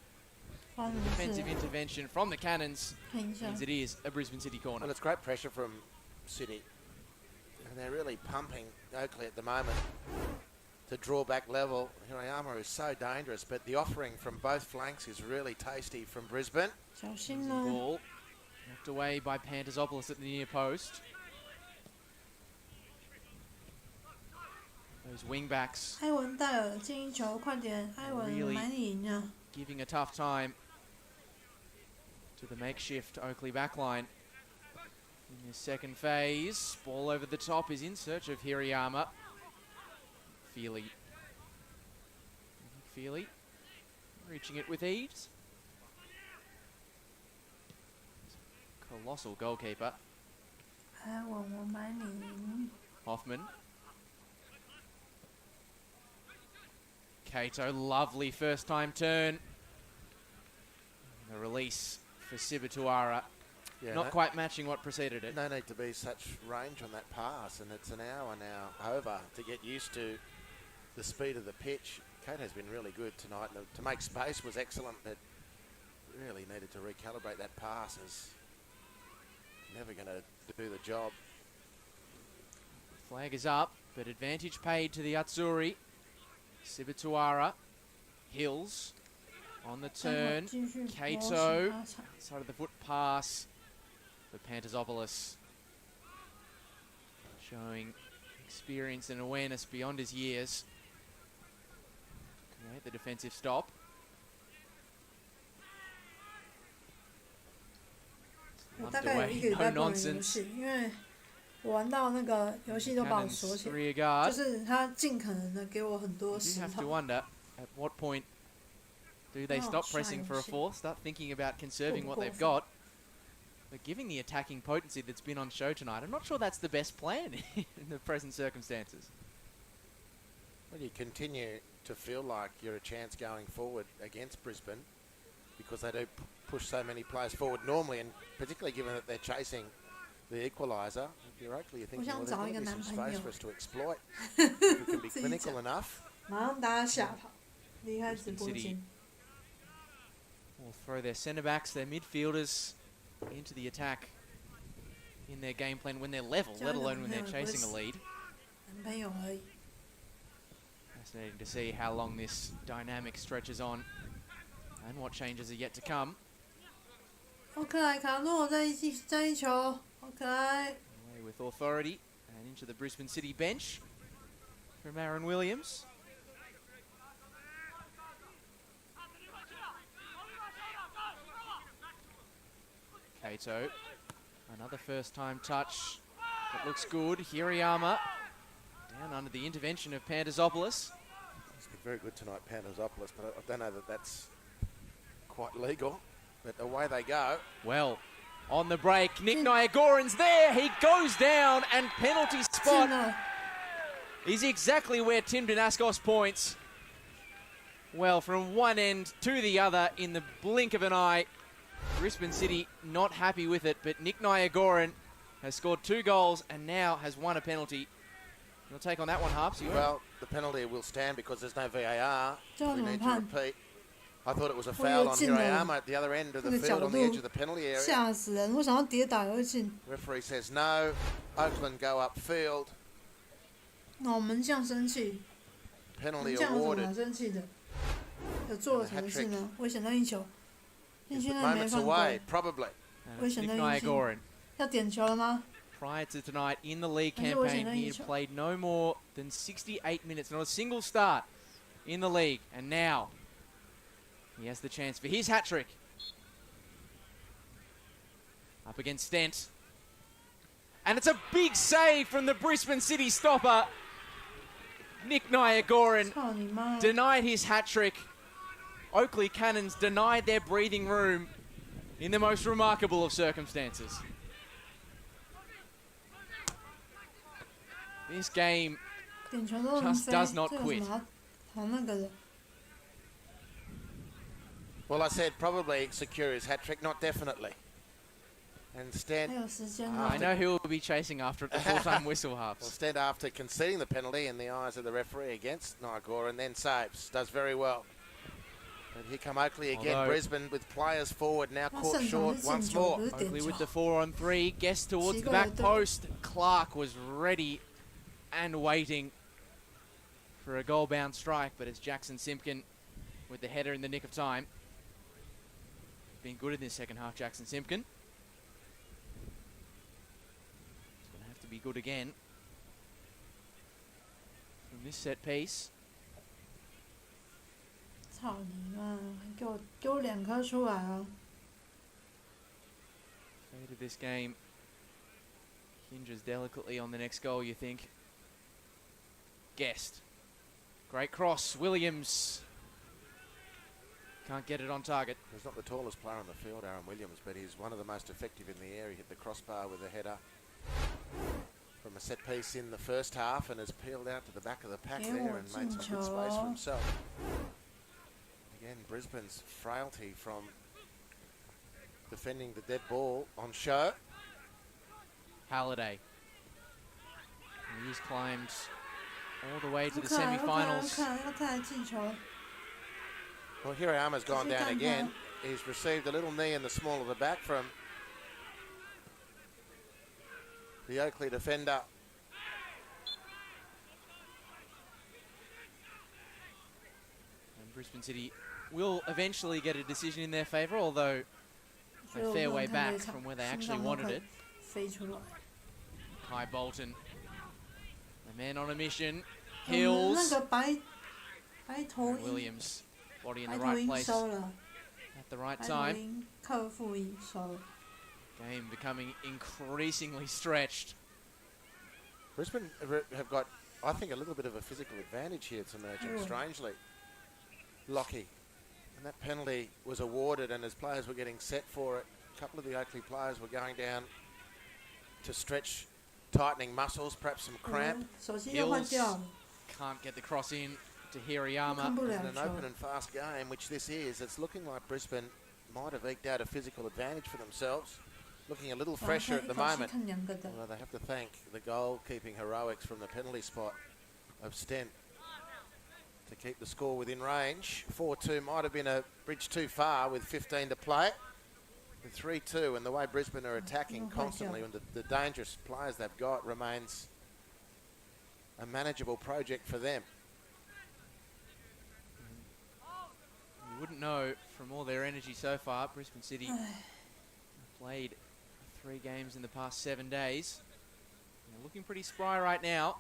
Defensive intervention from the Cannons means it is a Brisbane City corner. Well, it's great pressure from City. And they're really pumping Oakley at the moment to draw back level. Hirayama is so dangerous, but the offering from both flanks is really tasty from Brisbane. 小心哦！ Ball knocked away by Pantazopoulos at the near post. Those wing backs 埃文戴尔进一球，快点！埃文 Really 买你赢啊！ giving a tough time to the makeshift Oakley backline. In this second phase, ball over the top is in search of Hirayama. Feely. Feely reaching it with ease. Colossal goalkeeper. 埃文，我买你赢。 Hoffman. Kato, lovely first time turn. And a release for Sibituara. Yeah, Not quite matching what preceded it. No need to be such range on that pass, and it's an hour now over to get used to the speed of the pitch. Kato's been really good tonight. And to make space was excellent, but really needed to recalibrate that pass. Is never going to do the job. Flag is up, but advantage paid to the Atsuri. Sibituara. Hills on the turn. Kato. Outside of the foot pass for Pantazopoulos. Showing experience and awareness beyond his years. Create the defensive stop. Underway, no nonsense. 因为我玩到那个游戏都把我锁起来， Rear guard. 就是他尽可能的给我很多 You 石 have to 头。 wonder at what point do they Oh, stop pressing for a shiny. fourth, start thinking about conserving what Go they've for it. got. But giving the attacking potency that's been on show tonight, I'm not sure that's the best plan in the present circumstances. Well, you continue to feel like you're a chance going forward against Brisbane. because they do push so many players forward normally, and particularly given that they're chasing the equaliser. If you're Oakley, you're thinking, well, there's going to be some space for us to exploit. If we can be clinical enough. 马上大家吓跑，离开直播间。 Will throw their centre backs, their midfielders into the attack in their game plan when they're level, let alone when they're chasing a lead. 男朋友而已。 Fascinating to see how long this dynamic stretches on and what changes are yet to come. 欧克莱卡诺在一球，好可爱。 Away with authority and into the Brisbane City bench from Aaron Williams. Kato, another first-time touch that looks good. Hirayama down under the intervention of Pandazopoulos. He's been very good tonight, Pandazopoulos, but I don't know that that's quite legal. But away they go. Well, on the break, Nick Nyagoran's there. He goes down, and penalty spot is exactly where Tim Danaskos points. Well, from one end to the other in the blink of an eye. Brisbane City not happy with it, but Nick Nyagoran has scored 2 goals and now has won a penalty. You'll take on that one, Harps? Well, the penalty will stand because there's no VAR. We need to repeat. I thought it was a foul on Hirayama at the other end of the field on the edge of the penalty area. 吓死人！我想要跌倒而进。 Referee says no. Oakland go upfield. 那我们这样生气， Penalty 这样有什么 awarded. 好生气的？有做了什么事呢？危险任意球，你 Is 现 the 在没 moments 犯 away, 规， probably. 危险 Nick 任意球， Nyagoran. 要点球了吗？ Prior to tonight in the league That's always campaign, an he had issue. played no more than 68 minutes, not a single start in the league. And now he has the chance for his hat-trick. Up against Stent. And it's a big save from the Brisbane City stopper. Nick Nyagoran 操你妈！ denied his hat-trick. Oakley Cannons denied their breathing room in the most remarkable of circumstances. This game 点球都能 just 飞， does not 这有 quit. 什么好那个的？ Well, I said probably secure his hat-trick, not definitely. And 还 Stent, 有时间 I 呢。 know who will be chasing after it, the full-time whistle well, halves. Stent after conceding the penalty in the eyes of the referee against Nyagoran, and then saves, does very well. And here come Oakley again, Although- Brisbane with players forward, now Well, caught Stent short is once in trouble. more. Oakley with the 4-on-3, guest towards the back post. Clark was ready and waiting for a goal-bound strike, but it's Jackson Simpkin with the header in the nick of time. Been good in this second half, Jackson Simpkin. It's going to have to be good again from this set piece. 操你妈！给我2颗出来啊！ Fate of this game hinges delicately on the next goal, you think. Guest. Great cross. Williams can't get it on target. He's not the tallest player on the field, Aaron Williams, but he's one of the most effective in the air. He hit the crossbar with a header from a set piece in the first half and has peeled out to the back of the pack there and made some good space for himself. Again, Brisbane's frailty from defending the dead ball on show. Halliday. He's climbed all the way to the 要看，要看，要 semi-finals. 看，要看进球。 Well, Hirayama's gone down Down again. He's received a little knee in the small of the back from the Oakley defender. And Brisbane City will eventually get a decision in their favour, although a fair way back from where they actually wanted it. 飞出来。 Kai Bolton, the man on a mission. 我们那 Hills. 个白头 And 鹰， Williams, body in 白 the 头 right 鹰 place 收了， at the right 白头 time. 鹰克复鹰收了。 Game becoming increasingly stretched. Brisbane have got, I think, a little bit of a physical advantage here. It's emerging strangely. Lockie. And that penalty was awarded, and as players were getting set for it, a couple of the Oakley players were going down to stretch tightening muscles, perhaps some cramp. 手机又换掉了。 Can't get the cross in to Hirayama. In an open and fast game, which this is, it's looking like Brisbane might have eked out a physical advantage for themselves. Looking a little fresher at the moment. Well, they have to thank the goal-keeping heroics from the penalty spot of Stent to keep the score within range. 4-2 might have been a bridge too far with 15 to play. The 3-2, and the way Brisbane are attacking constantly and the dangerous players they've got remains a manageable project for them. You wouldn't know from all their energy so far. Brisbane City played 3 games in the past 7 days. They're looking pretty spry right now.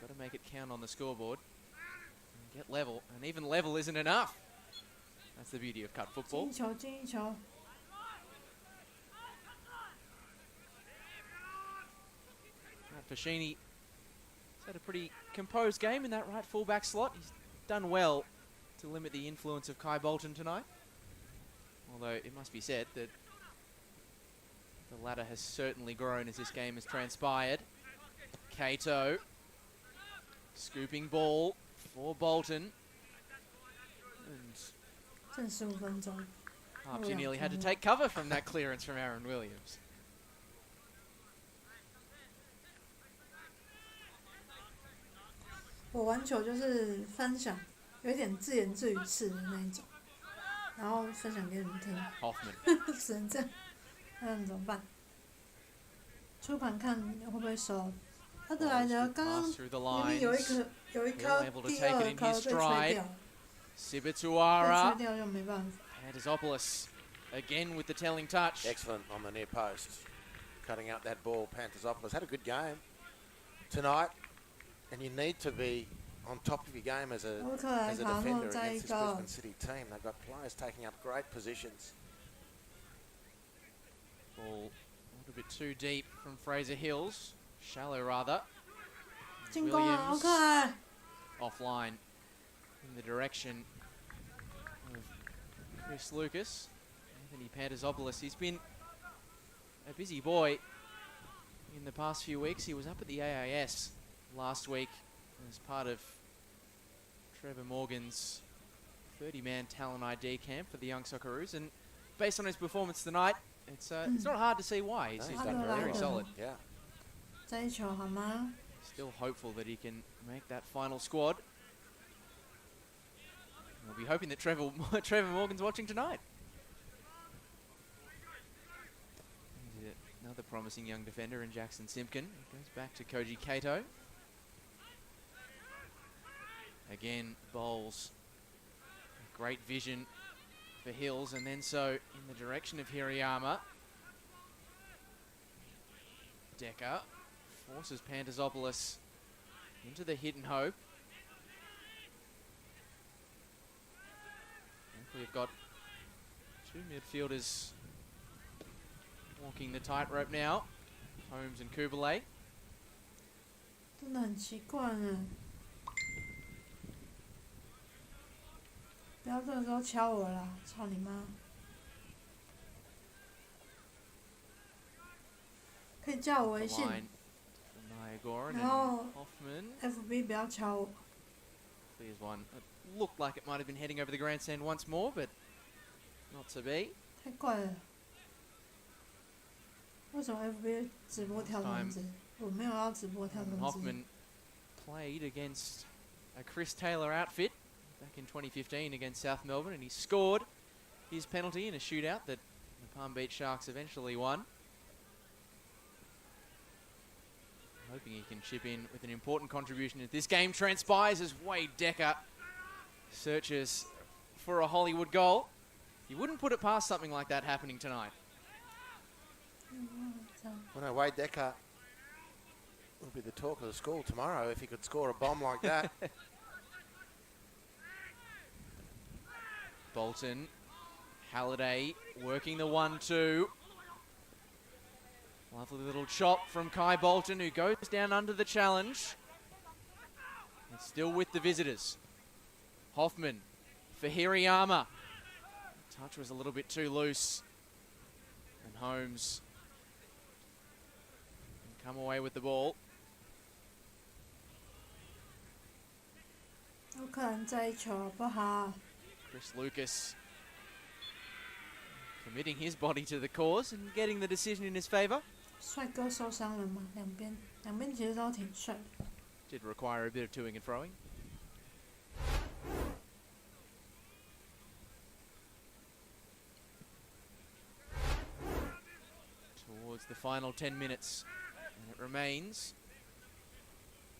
Got to make it count on the scoreboard and get level, and even level isn't enough. That's the beauty of cut football. Fashini has had a pretty composed game in that right fullback slot. He's done well to limit the influence of Kai Bolton tonight. Although it must be said that the latter has certainly grown as this game has transpired. Kato, scooping ball for Bolton. And Harpsy nearly had to take cover from that clearance from Aaron Williams. I 玩球就是分享，有一点自言自语式的那一种，然后分享给你们听。Hoffman 只能这样，那你怎么办？出盘看会不会收？阿德莱德刚刚明明有一颗第二颗被吹掉。Sibituara. Pantazopoulos again with the telling touch. Excellent on the near post. Cutting out that ball, Pantazopoulos. Had a good game tonight. And you need to be on top of your game as a defender against this Brisbane City team. They've got players taking up great positions. Ball a little bit too deep from Fraser Hills. Shallow rather. Williams offline in the direction of Chris Lucas. Anthony Pantazopoulos, he's been a busy boy in the past few weeks. He was up at the AIS last week as part of Trevor Morgan's 30-man talent ID camp for the young Socceroos, and based on his performance tonight, it's not hard to see why. He's done very solid. Yeah. Still hopeful that he can make that final squad. We'll be hoping that Trevor Morgan's watching tonight. Another promising young defender in Jackson Simpkin. It goes back to Koji Kato. Again, bowls. Great vision for Hills, and then so in the direction of Hirayama. Decker forces Pantazopoulos into the hit and hope. We've got 2 midfielders walking the tightrope now. Holmes and Kubalay. 真的很奇怪呢。不要这个时候敲我啦！操你妈！可以加我微信，然后 FB 不要敲我。Here's one. It looked like it might have been heading over the grandstand once more, but not to be. 太怪了！为什么 FB 直播跳通知？我没有要直播跳通知。Hoffman played against a Chris Taylor outfit back in 2015 against South Melbourne, and he scored his penalty in a shootout that the Palm Beach Sharks eventually won. Hoping he can chip in with an important contribution as this game transpires as Wade Decker searches for a Hollywood goal. You wouldn't put it past something like that happening tonight. Well, no, Wade Decker will be the talk of the school tomorrow if he could score a bomb like that. Bolton, Halliday working the 1-2. Lovely little chop from Kai Bolton, who goes down under the challenge. And still with the visitors. Hoffman for Hirayama. Touch was a little bit too loose. And Holmes can come away with the ball. 克兰再一球好不好？ Chris Lucas committing his body to the cause and getting the decision in his favour. 帅哥受伤了吗？两边其实都挺帅的。Did require a bit of toing and froing. Towards the final 10 minutes, and it remains.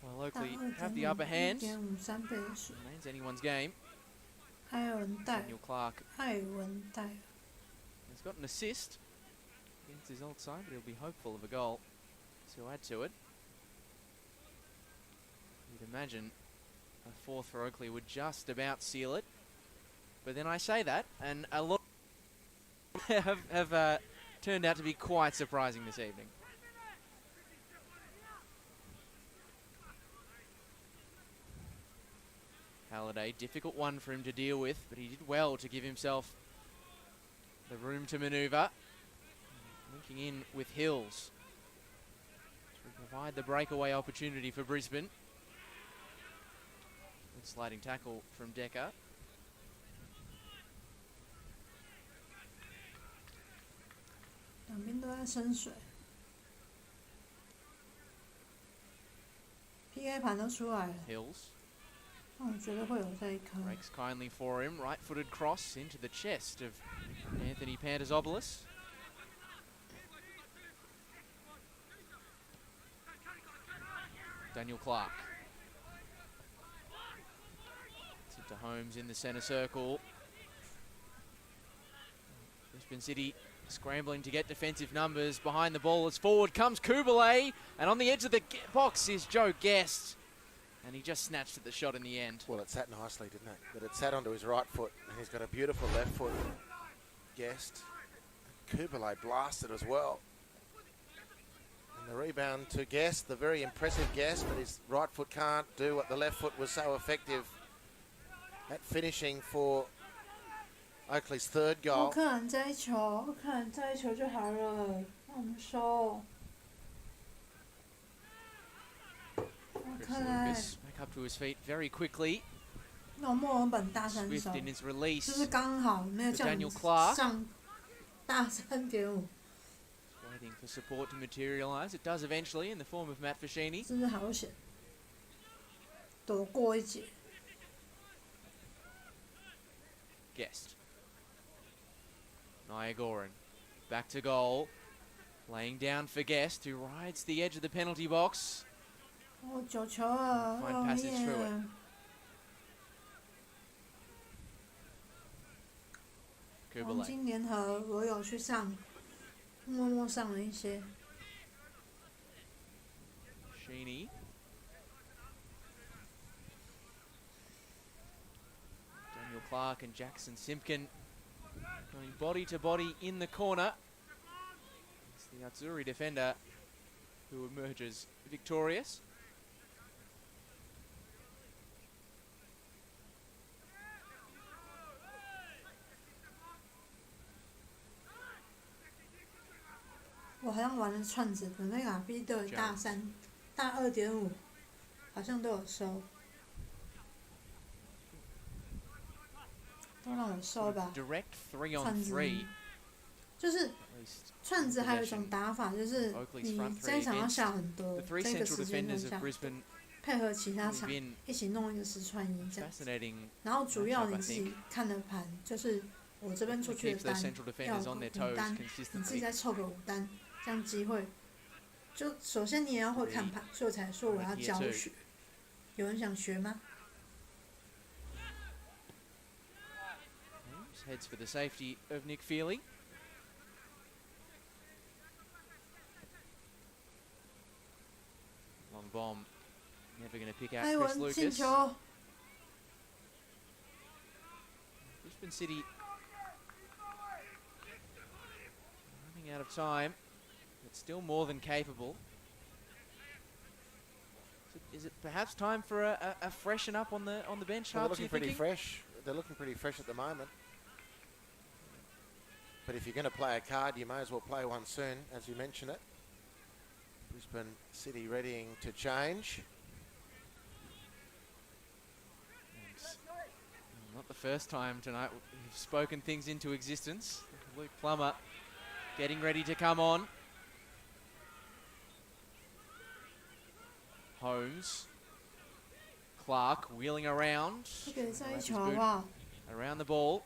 Well, Oakley have the upper hand. 1.53倍的水。 Remains anyone's game. 埃尔文戴 Daniel Clark 埃尔文戴 has got an assist against his old side, but he'll be hopeful of a goal to add to it. You'd imagine a fourth for Oakley would just about seal it. But then I say that, and a lot have turned out to be quite surprising this evening. Halliday, difficult one for him to deal with, but he did well to give himself the room to manoeuvre. Linking in with Hills to provide the breakaway opportunity for Brisbane. Good sliding tackle from Decker. PK 盘都出来了， Hills 那我觉得会有这一颗。 breaks kindly for him. Right-footed cross into the chest of Anthony Panterzopoulos. Daniel Clark. It's to Holmes in the centre circle. Brisbane City scrambling to get defensive numbers behind the ball. As forward comes Kubalay, and on the edge of the box is Joe Guest. And he just snatched at the shot in the end. Well, it sat nicely, didn't it? But it sat onto his right foot, and he's got a beautiful left foot. Guest. Kubalay blasted as well. And the rebound to Guest, the very impressive Guest, but his right foot can't do what the left foot was so effective at finishing for Oakley's third 欧 goal. 克兰再一球，欧克兰再一球就好了，让我们收。 Chris Lucas back up to his feet very quickly. 那种墨尔本大三 Swift 手， in his release. 就是刚好没有叫你 Daniel Clark 上大3.5， Waiting for support to materialise. It does eventually in the form of Matt Fashini. 真是好险，躲过一劫。 Guest. Niagoran back to goal. Laying down for Guest, who rides the edge of the penalty box. 哦，9球了， Fine 哦 passage through 耶 it.！黄 Kubalay. 金联合我有去上，默默上了一些。 Sheeny. Daniel Clark and Jackson Simpkin going body to body in the corner. It's the Atzuri defender who emerges victorious. “我好像玩了串子，本菲卡 B 都有大3、大2.5，好像都有收，都让我收吧。 Direct 3 on 串子 3. 就是。 At least 串子还有一种打法，就是你这一场要下很多， the 3这个 central 时间 defenders 下 of Brisbane 配合其他场 been 一起弄一个10串1这样子。 fascinating. 然后主要你自己看的盘，就是我这边出去 Keeps 的 those 单 central 要 defenders on their 5 toes 单，你自己 consistently. 再凑个5单，这样机会。就首先你也要会看盘，所以我才说我要教学。有人想学吗？ Heads for the safety of Nick Feely. Long bomb. Never going to pick out 埃 Chris 文进 Lucas. 球， Brisbane City running out of time, but still more than capable. Is it perhaps time for a freshen up on the bench? Well, they're Harps, looking you pretty thinking? fresh. They're looking pretty fresh at the moment. But if you're going to play a card, you may as well play one soon, as you mentioned it. Brisbane City readying to change. And Not the first time tonight we've spoken things into existence. Luke Plummer getting ready to come on. Holmes. Clark wheeling around. 这个再一球好不好？ Around the ball.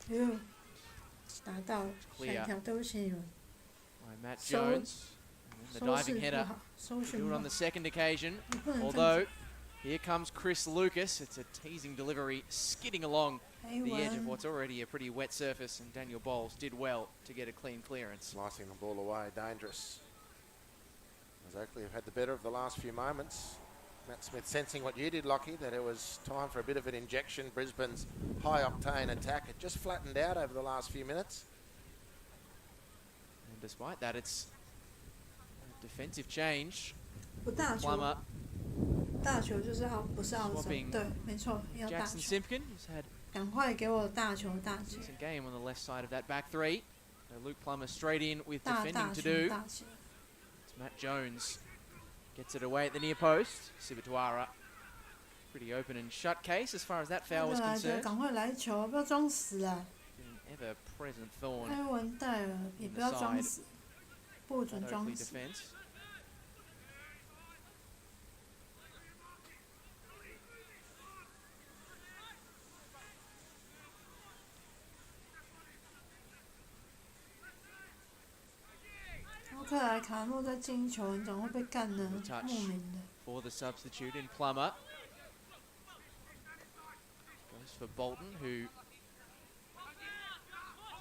哟，打到了，下 Clear 一条对不起你们， By Matt 收 Jones. And then the 收 diving 视不 header. 好，收视 Do 不 it 好 on the。second occasion. 你不能这样 Although, 子。 here comes Chris Lucas. It's a teasing delivery, skidding along 黑 the edge of 文， what's already a pretty wet surface, and Daniel Bowles did well to get a clean clearance. Slicing the ball away, dangerous. As Oakley have had the better of the last few moments. Matt Smith sensing what you did, Lockie, that it was time for a bit of an injection. Brisbane's high-octane attack had just flattened out over the last few minutes. And despite that, it's a defensive change. 不大球， Plummer, 大球就是要不是澳洲， Swapping 对，没错，要大 Jackson 球， Simpkin, who's had 赶快给我大球大球， a decent game on the left side of that back three. So Luke Plummer straight in with 大 defending to 球 do. 大球。 It's Matt Jones gets it away at the near post. Sibatuara, pretty open and shut case as far as that foul was 来的， concerned. 赶快来球，不要装死啊！ An ever-present thorn 开完带了，也不要装死，不准 at 装 Oakley 死。 defence. 欧克莱卡诺在进一球，你怎么会被干呢？ Touch 莫名的。 For the substitute in Plummer. Goes for Bolton, who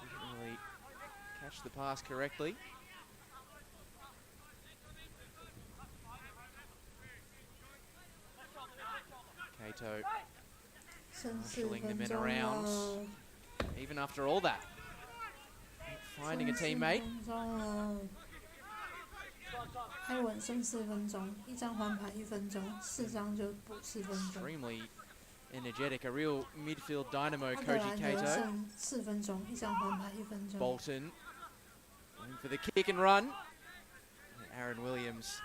didn't really catch the pass correctly. Cato 剩4 marshalling the 分 men 钟 around. 了， Even after all that, finding a 剩4 teammate. 分钟了。开稳剩4分钟，一张黄牌1分钟，4张就补4分钟。 Extremely energetic, a real midfield dynamo, 阿德 Koji 莱德 Cato. 剩4分钟，一张黄牌1分钟。 Bolton going for the kick and run. And Aaron Williams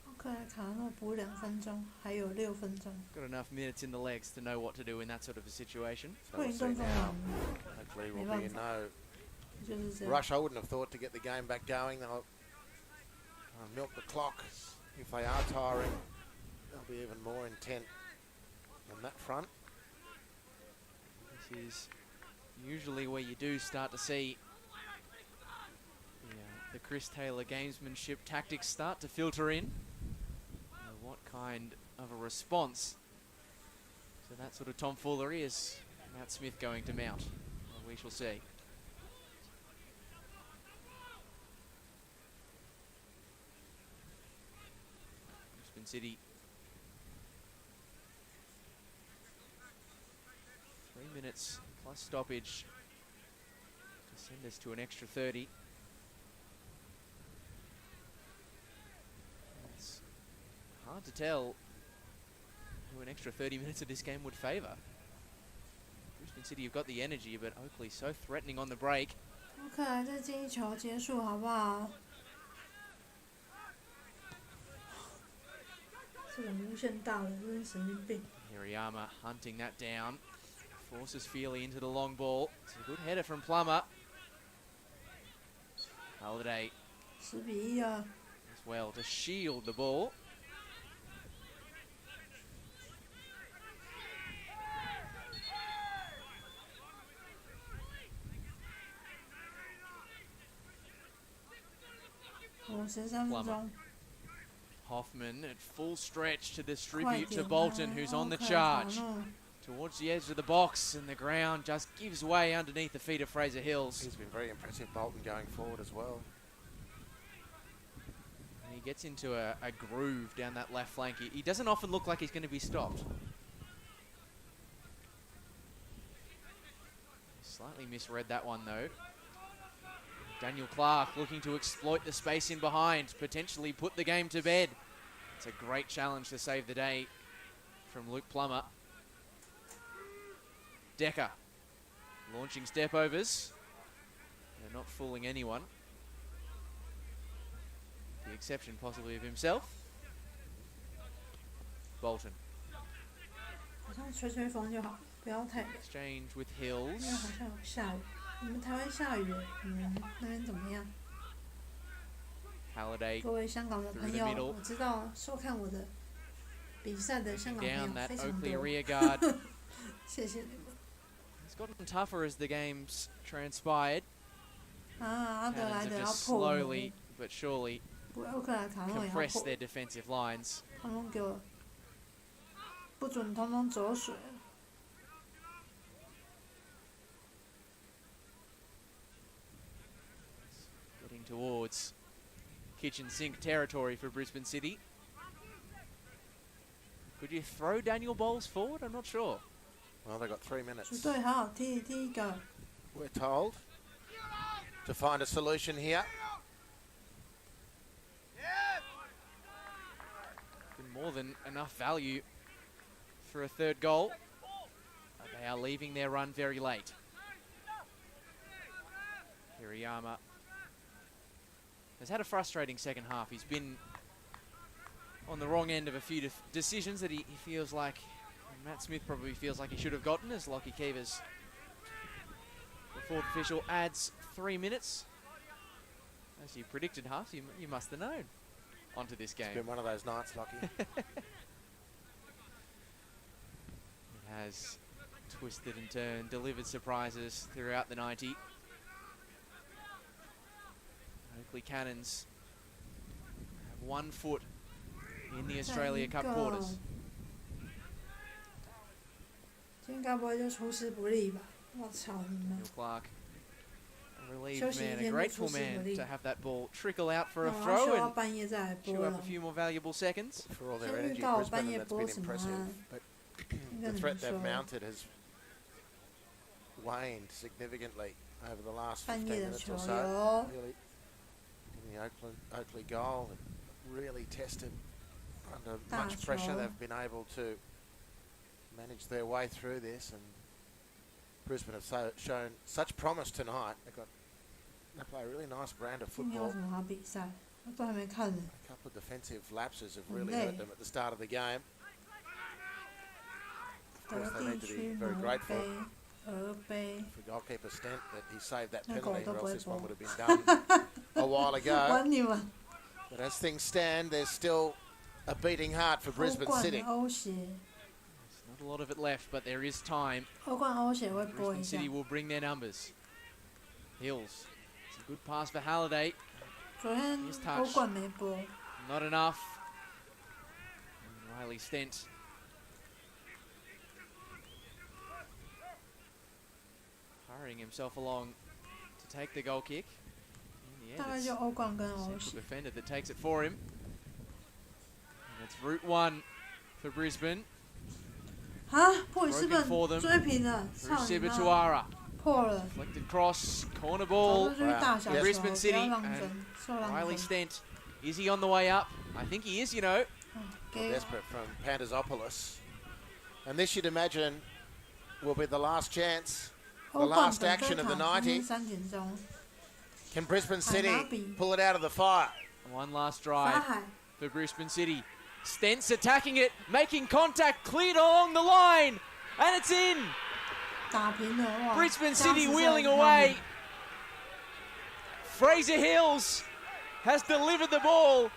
欧克莱卡诺补2分钟，还有6分钟。 got enough minutes in the legs to know what to do in that sort of a situation. So 会 we'll 运 see 动中 now. 完， Hopefully Me we'll be in basta. no 就是这样。 rush. I wouldn't have thought to get the game back going. They'll milk the clock. If they are tiring, they'll be even more intent on that front. This is usually where you do start to see the Chris Taylor gamesmanship tactics start to filter in. What kind of a response to that sort of tomfoolery is Matt Smith going to mount? Well, we shall see. Brisbane City 3 minutes plus stoppage to send us to an extra 30. It's hard to tell who an extra 30 minutes of this game would favour. Brisbane City have got the energy, but Oakley so threatening on the break. 欧克莱再进一球结束好不好？这种无限大的真是神经病。 Hirayama hunting that down. Forces Feely into the long ball. It's a good header from Plummer. Halliday 10比1了。 as well to shield the ball.53分钟， Hoffman at full stretch to 快 distribute to 点 Bolton, 啊 who's on the 欧克莱卡 charge. 诺 Towards the edge of the box, and the ground just gives way underneath the feet of Fraser Hills. He's been very impressive, Bolton, going forward as well. And he gets into a groove down that left flank. He doesn't often look like he's going to be stopped. Slightly misread that one though. Daniel Clark looking to exploit the space in behind, potentially put the game to bed. It's a great challenge to save the day from Luke Plummer. Decker launching step overs. They're not fooling anyone. The exception possibly of himself. Bolton 好像吹吹风就好了，不要太冷。 Exchange with 因为 Hills. 好像有下雨，你们台湾下雨耶，你们那边怎么样？ Halliday 各位香港的朋 through the 友， middle. 我知道收看我的比赛的香港朋 down 友 that 非常 Oakley 多， rear guard. 谢谢你们。 It's gotten tougher as the game's transpired. 啊，阿德 Cannons 莱 have 德要 just 破我 slowly but surely 欧克莱卡诺也要 compressed 破， their defensive lines. 通通给我不准通通走水。 Getting towards kitchen sink territory for Brisbane City. Could you throw Daniel Bowles forward? I'm not sure. Well, they've got 3 组 minutes. 队好好踢第一个， We're told to find a solution here. Been more than enough value for a third goal. But they are leaving their run very late. Hirayama has had a frustrating second half. He's been on the wrong end of a few decisions that he feels like Matt Smith probably feels like he should have gotten, as Lockie Keevers, the fourth official, adds 3 minutes. As you predicted, Huff, you must have known onto this game. It's been one of those nights, Lockie. It has twisted and turned, delivered surprises throughout the 90. Oakley Cannons have 1 foot in the Australia Cup quarters. 今天该不会就出师不利吧？我操你妈！ Neil Clark, a relieved 休息一 man, a 天就 grateful 出师不 man 利 to。have that ball trickle out for 那 a 我要 throw 休到 and 半夜再来播 chew up 了 a。few more valuable seconds. For all their 先预 energy, 告我 Brisbane, 半夜 and that's 播 been 什么 impressive. 啊？ But 应该 the 怎 threat 么 they've 说？ mounted has waned significantly over the last 半 15 夜的 minutes 球 or 有 so. Really, in the Oakley goal, and really tested under much pressure. 大球。 They've been able to manage their way through this, and Brisbane have shown such promise tonight. They play a really nice brand of 今天有 football. 什么好比赛？我都还没看呢。 A couple of defensive lapses have really Hey. hurt them at the start of the game. Of 得 course, they 地 need to 区 be very 挪 grateful 杯、俄杯， for goalkeeper Stent that he saved that 那狗 penalty, 都 or 不 else 会 this one 播 would have been done a while ago. 管你们。 But as things stand, there's still a beating heart for 欧 Brisbane 冠 City. 欧协， There's not a lot of it left, but there is time. 欧冠欧协会播 Brisbane 一下。 City will bring their numbers. Hills. It's a good pass for Halliday. 昨天 Here's touch. 欧冠没播， Not enough. And Riley Stent. Hurrying himself along to take the goal kick. In the 大 end, 概 it's 就欧冠跟欧 central 协。 defender that takes it for him. And it's route 1 for Brisbane. 啊，布里斯 Broken for 本 them. 追平了， Through 操你妈！ Sibatuara. 破了， Deflected cross. Corner 早 ball. 就去大小球， Brisbane 不 City 要浪 and 分，受浪 Riley 分。 Stent. Is he on the way up? I think he is, you know. 给 Desperate from Pandazopoulos. And this, you'd imagine, will be the last chance. 欧 The 冠 last 本队 action of the 塔，今天 90. 3点钟， Can Brisbane City Hanabi. pull it out of the fire? One last 法 drive 海 for Brisbane City. Stent's attacking it, making contact, cleared along the line, and it's in. 打平了，哇！ Brisbane 加时 City 赛 wheeling 他们 away. Fraser Hills has delivered the ball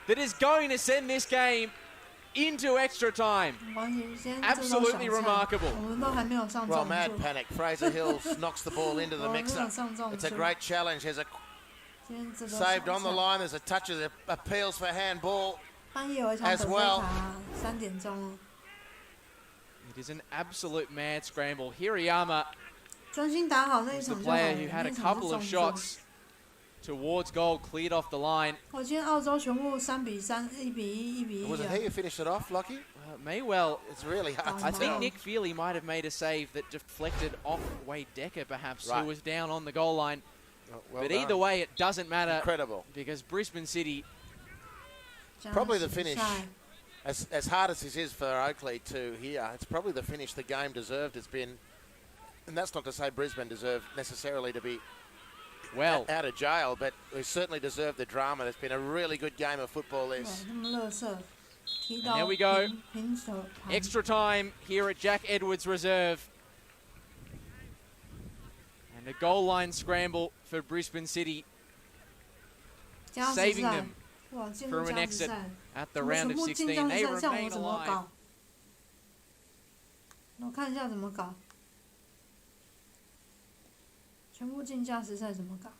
that is going to send this game into extra time. 完全先 Absolutely 这种小菜 remarkable. 我们都还没有上 Well, 重 mad 注， panic. Fraser Hills knocks the ball into 我 the 们没有 mixer. 上重 It's a 注。 great challenge. There's a 今天这个 saved 小 on the 菜 line. There's a touch of the appeals for handball. 半夜有一场 as 本队 well. 塔，3点钟， It is an absolute mad scramble. Hirayama 专心打好那一 was the 场就好了， player who had 那 a 一场 couple 就 of 重注。 shots towards goal, cleared off the line. 我今天澳洲全部3-3、1-1、1-1 Was it he who finished it off, Lockie? May well. It's really hard I to think tell. Nick Feely might have made a save that deflected off Wade Decker, perhaps, Right. who was down on the goal line. Well but done. either way, it doesn't matter Incredible. because Brisbane City, Probably the 加时 finish. 赛 As hard as this is for Oakley to here, it's probably the finish the game deserved. It's been, and that's not to say Brisbane deserved necessarily to be well, out of jail, but we certainly deserve the drama. It's been a really good game of football. 哇 This 他们垃圾，踢踢到 there we go. 平手盘。 Extra time here at Jack Edwards Reserve. And a goal line scramble for Brisbane City, 加时 saving 赛 them 哇，进入 from an 加时 exit 赛， at 怎 the 么 round 全 of 部进 16. 加 They 时赛？像我 remain 怎么 alive. 搞？我看一下怎么搞。全部进加时赛怎么搞？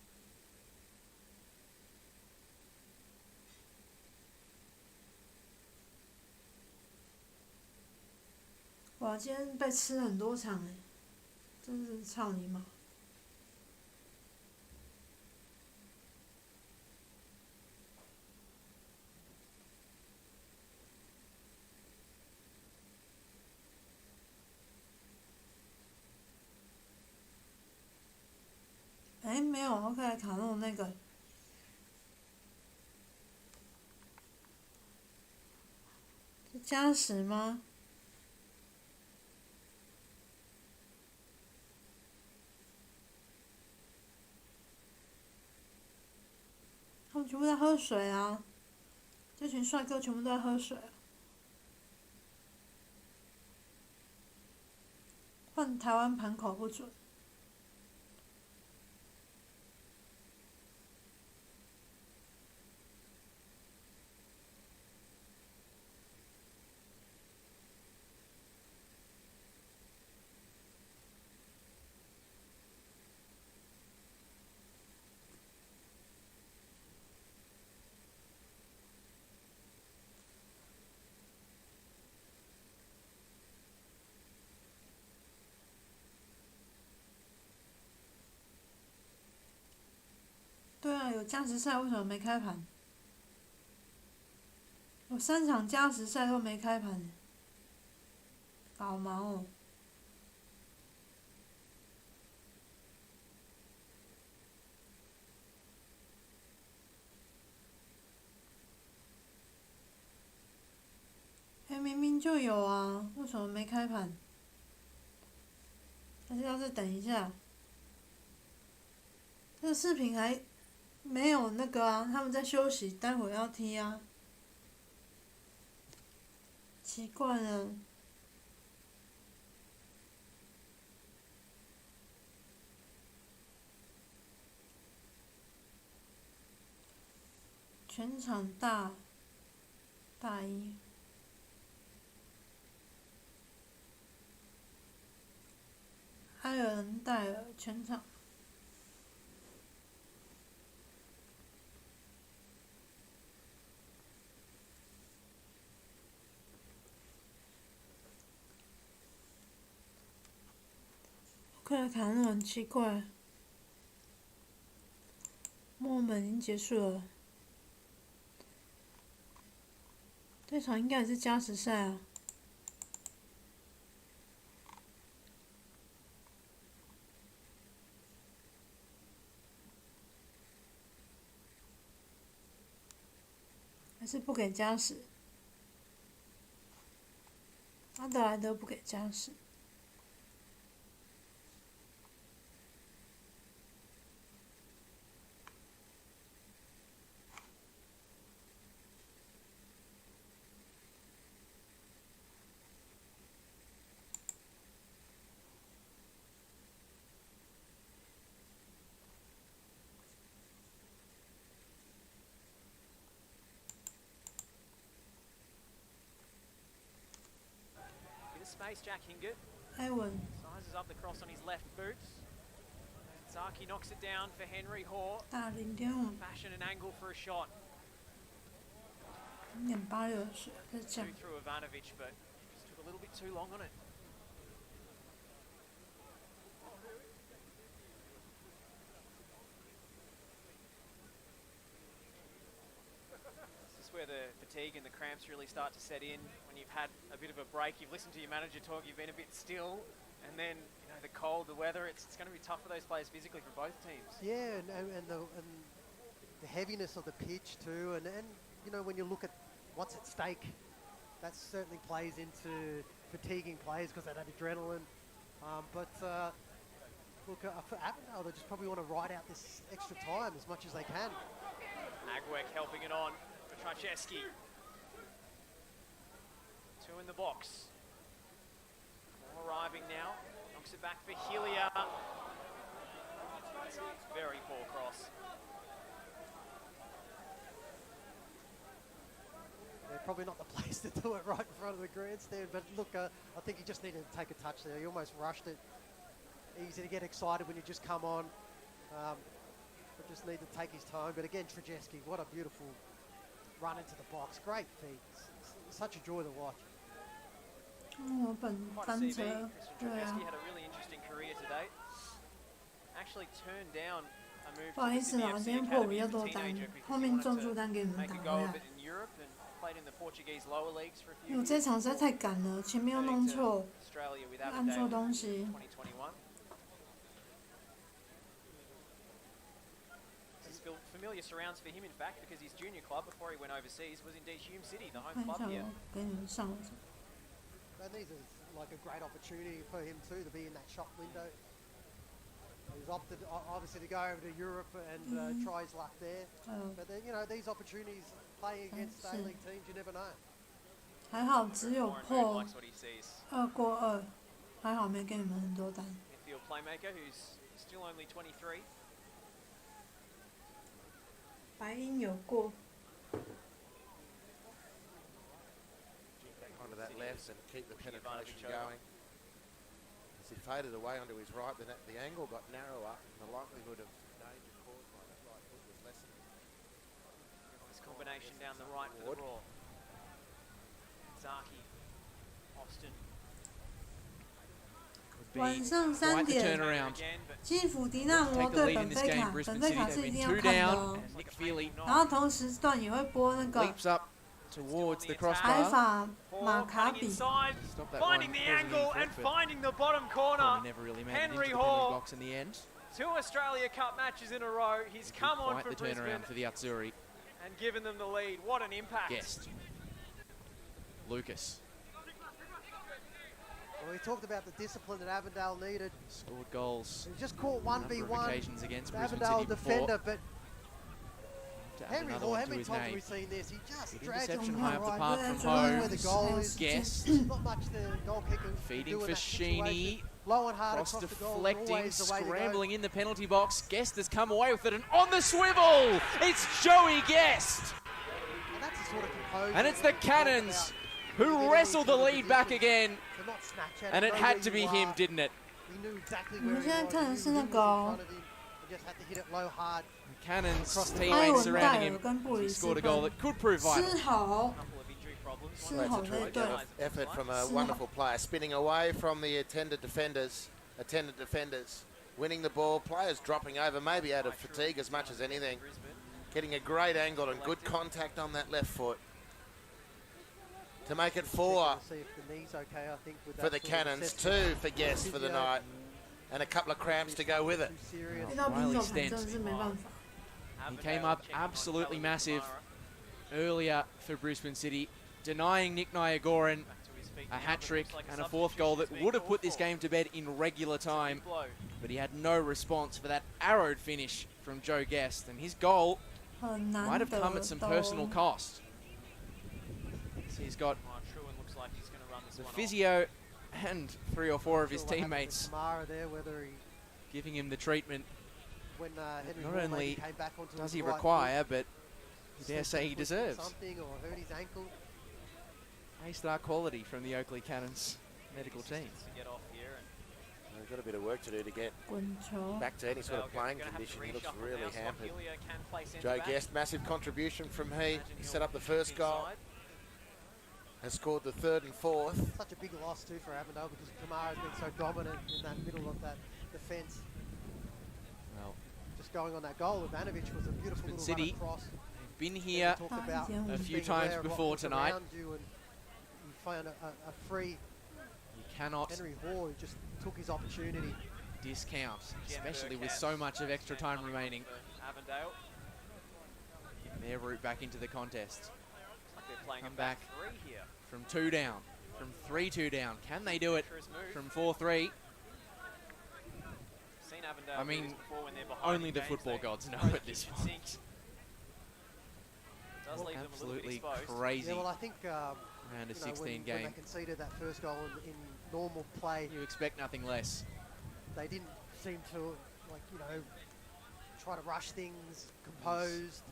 哇，今天被吃很多场哎，真是操你妈！哎，没有欧克莱卡诺那个。是加时吗？他们全部在喝水啊！这群帅哥全部都在喝水。换台湾盘口不准。对啊，有加时赛，为什么没开盘？有3场加时赛都没开盘，搞毛哦！哎，明明就有啊，为什么没开盘？还是要再等一下？这个视频还没有那个啊，他们在休息，待会要踢啊。奇怪了。全场大一。埃尔恩戴尔全场。克莱卡诺很奇怪，墨本已经结束了，这场应该也是加时赛啊。还是不给加时？阿德莱德不给加时。Space, Jack Hingett 埃文 sizes up the cross on his left boot. Zaki knocks it down for Henry Hoare. 大0.5， Fashion and angle for a shot. 0.86的水在降 Two。through Ivanovic, but just took a little bit too long on it. This is where the fatigue and the cramps really start to set in. When you've had a bit of a break, you've listened to your manager talk, you've been a bit still, and then the cold, the weather, it's going to be tough for those players physically for both teams. Yeah, and the heaviness of the pitch too, and when you look at what's at stake, that certainly plays into fatiguing players because they have adrenaline. But look, for Avondale, they just probably want to ride out this extra time as much as they can. Agwek helping it on for Tracheski. Two in the box. Ball arriving now. Knocks it back for Hillier. Very poor cross. They're probably not the place to do it right in front of the grandstand, but look, I think he just needed to take a touch there. He almost rushed it. Easy to get excited when you just come on. But just need to take his time. But again, Trzeski, what a beautiful run into the box. Great feet. It's such a joy to watch. 本 Quite a 翻 CV. 车， Mr. 对啊 Trzeski，had a really interesting career to date. Actually turned down a move 不好 to 意 the 思 Sydney 啊， FC 今天破五 Academy 又 as a 多单 teenager，because 后 he 面 wanted 重 to 注单给你们 make 打 a 回 go of 来 it。in Europe and played in the Portuguese lower leagues for a 因为 few 我这 years. 场实在太赶了，前面又弄错， Australia with 按错 Avondale 东西。 2021. This is familiar surrounds for him, in fact, because his junior club before he went overseas was indeed Hume City, the 看 home 一 club 下 here. 我给你们上了什么。 And these is like a great opportunity for him too to be in that shop window. He's opted obviously to go over to Europe and try his luck there. But then, you know, these opportunities playing against A-League teams, you never know. 还好只有 Warren Moon 破 likes what he sees. 2过2，还好没给你们很多单。 Midfield playmaker who's still only 23. 白鹰有过， Onto that left and keep the penetration going. As he faded away onto his right, then the angle got narrower and the likelihood of danger caused by that right foot was lessened. This combination down the right for the Raw. Zaki, Austin. 晚上 Quite 3 the 点， turnaround. Again, but 基辅迪纳 Take 摩 the 对 lead in 本 this 菲 game. 卡，本 Brisbane 菲 City, 卡 they've 是一 been 定要 2看的 down. 哦。 And Nick Feely 然后同时段也会播那个 leaps up towards the 海 crossbar. 法 Paul 马卡 cutting 比， inside, Stop that finding one, the causing angle input, and but finding the bottom corner. probably never really made it into Henry the penalty Hall. box in the end. 2 Australia Cup matches in a row. He's come on Quite for the Brisbane turnaround for the Azzurri. and given them the lead. What an impact. Guest. Lucas Well, we talked about the discipline that Avondale needed. scored goals He just caught on a number of 1v1. occasions against Brisbane Avondale City defender, before. but To add Henry another Hall, one how to many his times have name. we seen this? He just Good drags interception it high up the right. park Right, from right, home. Where the goal is. Guest Not much the goal kicker can feeding do in for that situation. Sheeny. Low and hard Cross across the goal. deflecting, Always the way to go. scrambling in the penalty box. Guest has come away with it and on the swivel. It's Joey Guest. And that's the sort of composure And it's the that we talk Cannons about. who wrestled the lead back again. To not snatch at And it know had where to be you him, are. didn't it? He knew exactly 你 where 们 he 现在 was. 看 He 的 knew 是 who 那 was 个 in 哦 front of him. He just had to hit it low hard. Cannons' Across the 埃 teammates 文戴 surrounding 尔 him. 跟布里 He 斯 scored a goal 班 that could prove vital. 丝豪 Couple of injury problems. Still One hold of it, those don't- guys that Effort was from nice. a wonderful player, spinning away from the attendant defenders, winning the ball, players dropping over, maybe out of fatigue as much as anything, Brisbane. getting a great angle and good contact on that left foot to make it 4 See if the knee's okay, I think, with for that the sort of Cannons, assessment. 2 for Guest for the night, and a couple of cramps to go with it. Too serious. 遇到平 Riley 手盘 Stent 真的是没办法。 He came up absolutely massive earlier for Brisbane City, denying Nick Nyagoran a hat-trick and a 4th goal that would have put this game to bed in regular time. But he had no response for that arrowed finish from Joe Guest. And his goal 很 might 难 have 得 come at some 都 personal cost. So he's got Truan looks like he's going to run this the one off. physio and 3 or 4 of his Sure what happened to teammates Kamara there, whether he, giving him the treatment when Henry not Hall only maybe came back onto does his he right require, but foot, you dare say he slipped his foot or deserves. something or hurt his ankle. A-star quality from the Oakley Cannons medical team. To get off here and We've got a bit of work to do to get 滚球， back to any sort of playing gonna have to condition. He looks reshuffle really now, so hampered. Hillier can play centre Joe back. Guest, massive contribution from he. Imagine He he'll set up the shift first goal, inside. has scored the 3rd and 4th. Such a big loss too for Avondale because Kamara has been so dominant in that middle of that defence. Well, Just going on that goal, Ivanovic was a beautiful Brisbane little City run across. been Then here we talked Ah, about yeah. a few being times aware of what before was tonight. around you and you found a free You cannot Henry Hall who just took his opportunity. discount, Jem especially with Burkett so much of extra time coming remaining, for Avondale. their route back into the contest. Looks like they're playing Come a back back. 3 here. From 2 down, from 3-2 down. Can they do it Dangerous move. from 4-3? Seen Avondale I do mean, this before when they're behind only in the games, football they gods know throw the at this kitchen point. sink. Does leave them a little bit Absolutely exposed. crazy. Yeah, well, I think And a you know, 16 when game. they conceded that first goal in normal play, You expect nothing less. they didn't seem to, like, you know, try to rush things, composed.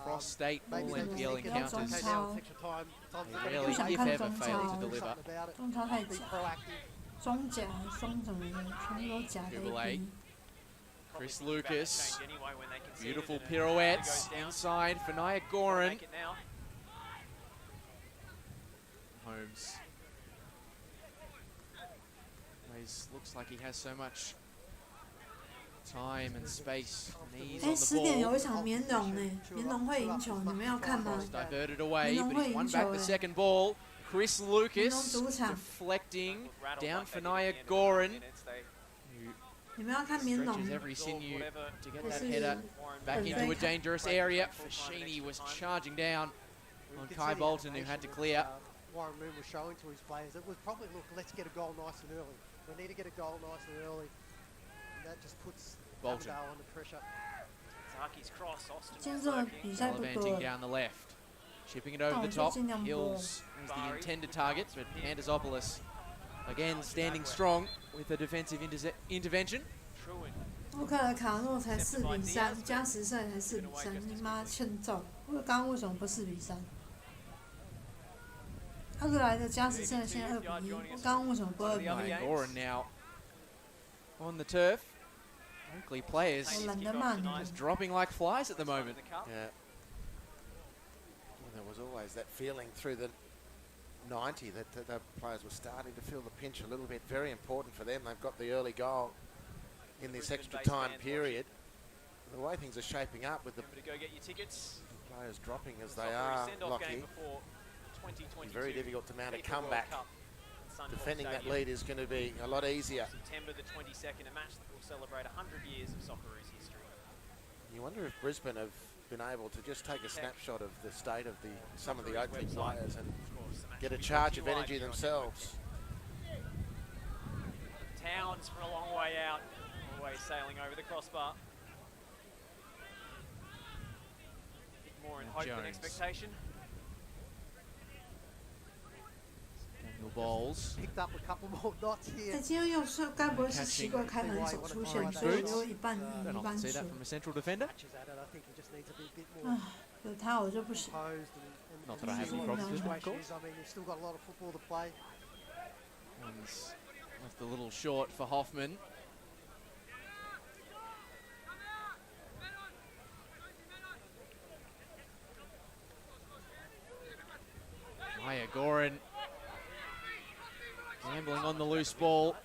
Cross-state Maybe ball they and just PL think it Jong encounters. okay, Chao. now it's extra time. Time's They gotta really, go.想 if 看 ever, 中 fail 超 to ，do deliver. something about it. 中超太 Be 假， proactive. 中甲、双什么的，全部都假的 Dribble 一 A. 逼。 Chris Probably thought about that Lucas. change anyway when they conceded Beautiful and it pirouettes goes down. inside for Nia Gotta Goran. make it now. Holmes. Looks like he has so much time and space and ease 哎， on 10点 the 有 ball. 一场绵龙呢，绵龙会赢球，你们要看吗？ It's diverted away, Minong but he's won back the Hui second ball. Chris Lucas Minong 主场 deflecting Rattled down like for they did at Nia the end of the Goran, minutes. They who 你们要看绵龙 stretches every sinew whatever to get 不 that 是 header Warren back Perfect. into a dangerous area. Fashini was charging down You on could Kai see the Bolton, who animation had to that, clear. Warren Moon was showing to his players. It was probably, look, let's get a goal nice and early. We need to get a goal nice and early. And that just puts Bolton. Avondale under pressure. Zaki's cross. Austin 今天 was 这个 working. 比赛不 Gallivanting 多， down the left. Chipping it over Oh, the just top. in them Hills was the intended target, but Andesopoulos again standing strong with a defensive intervention. Truant. 乌克兰卡诺才4-3，加时赛才4-3，你妈欠揍！刚刚为什么不4-3？奥克莱的加时赛现在2-1，刚刚为什么不2-1？ Nia Goran now on the turf. Oakley players 我懒得骂你们 just。dropping like flies at the moment. Yeah. Well, there was always that feeling through the 90 that the players were starting to feel the pinch a little bit. Very important for them. They've got the early goal in this extra time period. The way things are shaping up with the Remember to go get your tickets. players dropping as they Soccer are, send-off game Lockie. before 2022 Very difficult to mount a FIFA World comeback. Cup at Suncorp Defending that Stadium. lead is going to be a lot easier. September the 22nd, a match that will celebrate 100 years of Socceroos history. You wonder if Brisbane have been able to just take a snapshot of the state of some of the Oakley players and Of course, the match get a will be charge of brought to energy you live here on themselves. Network. Towns from a long way out, always sailing over the crossbar. Bit more in Now hope than Jones. expectation. Daniel Bowles. Picked up a couple more dots 哎， here. 今天又是该不会是奇怪开门手出现，所以我有一半赢 Don't 一 often 半 see 输 that。from a central defender. Matches at it. I think he just needs to be a bit more 唉，有他我就不行。 composed and Not that I have any see problems what with the him, of situation course. is. I mean, he's still got a lot of football to play. One's left a little short for Hoffman. Nia Goran gambling on the loose ball. But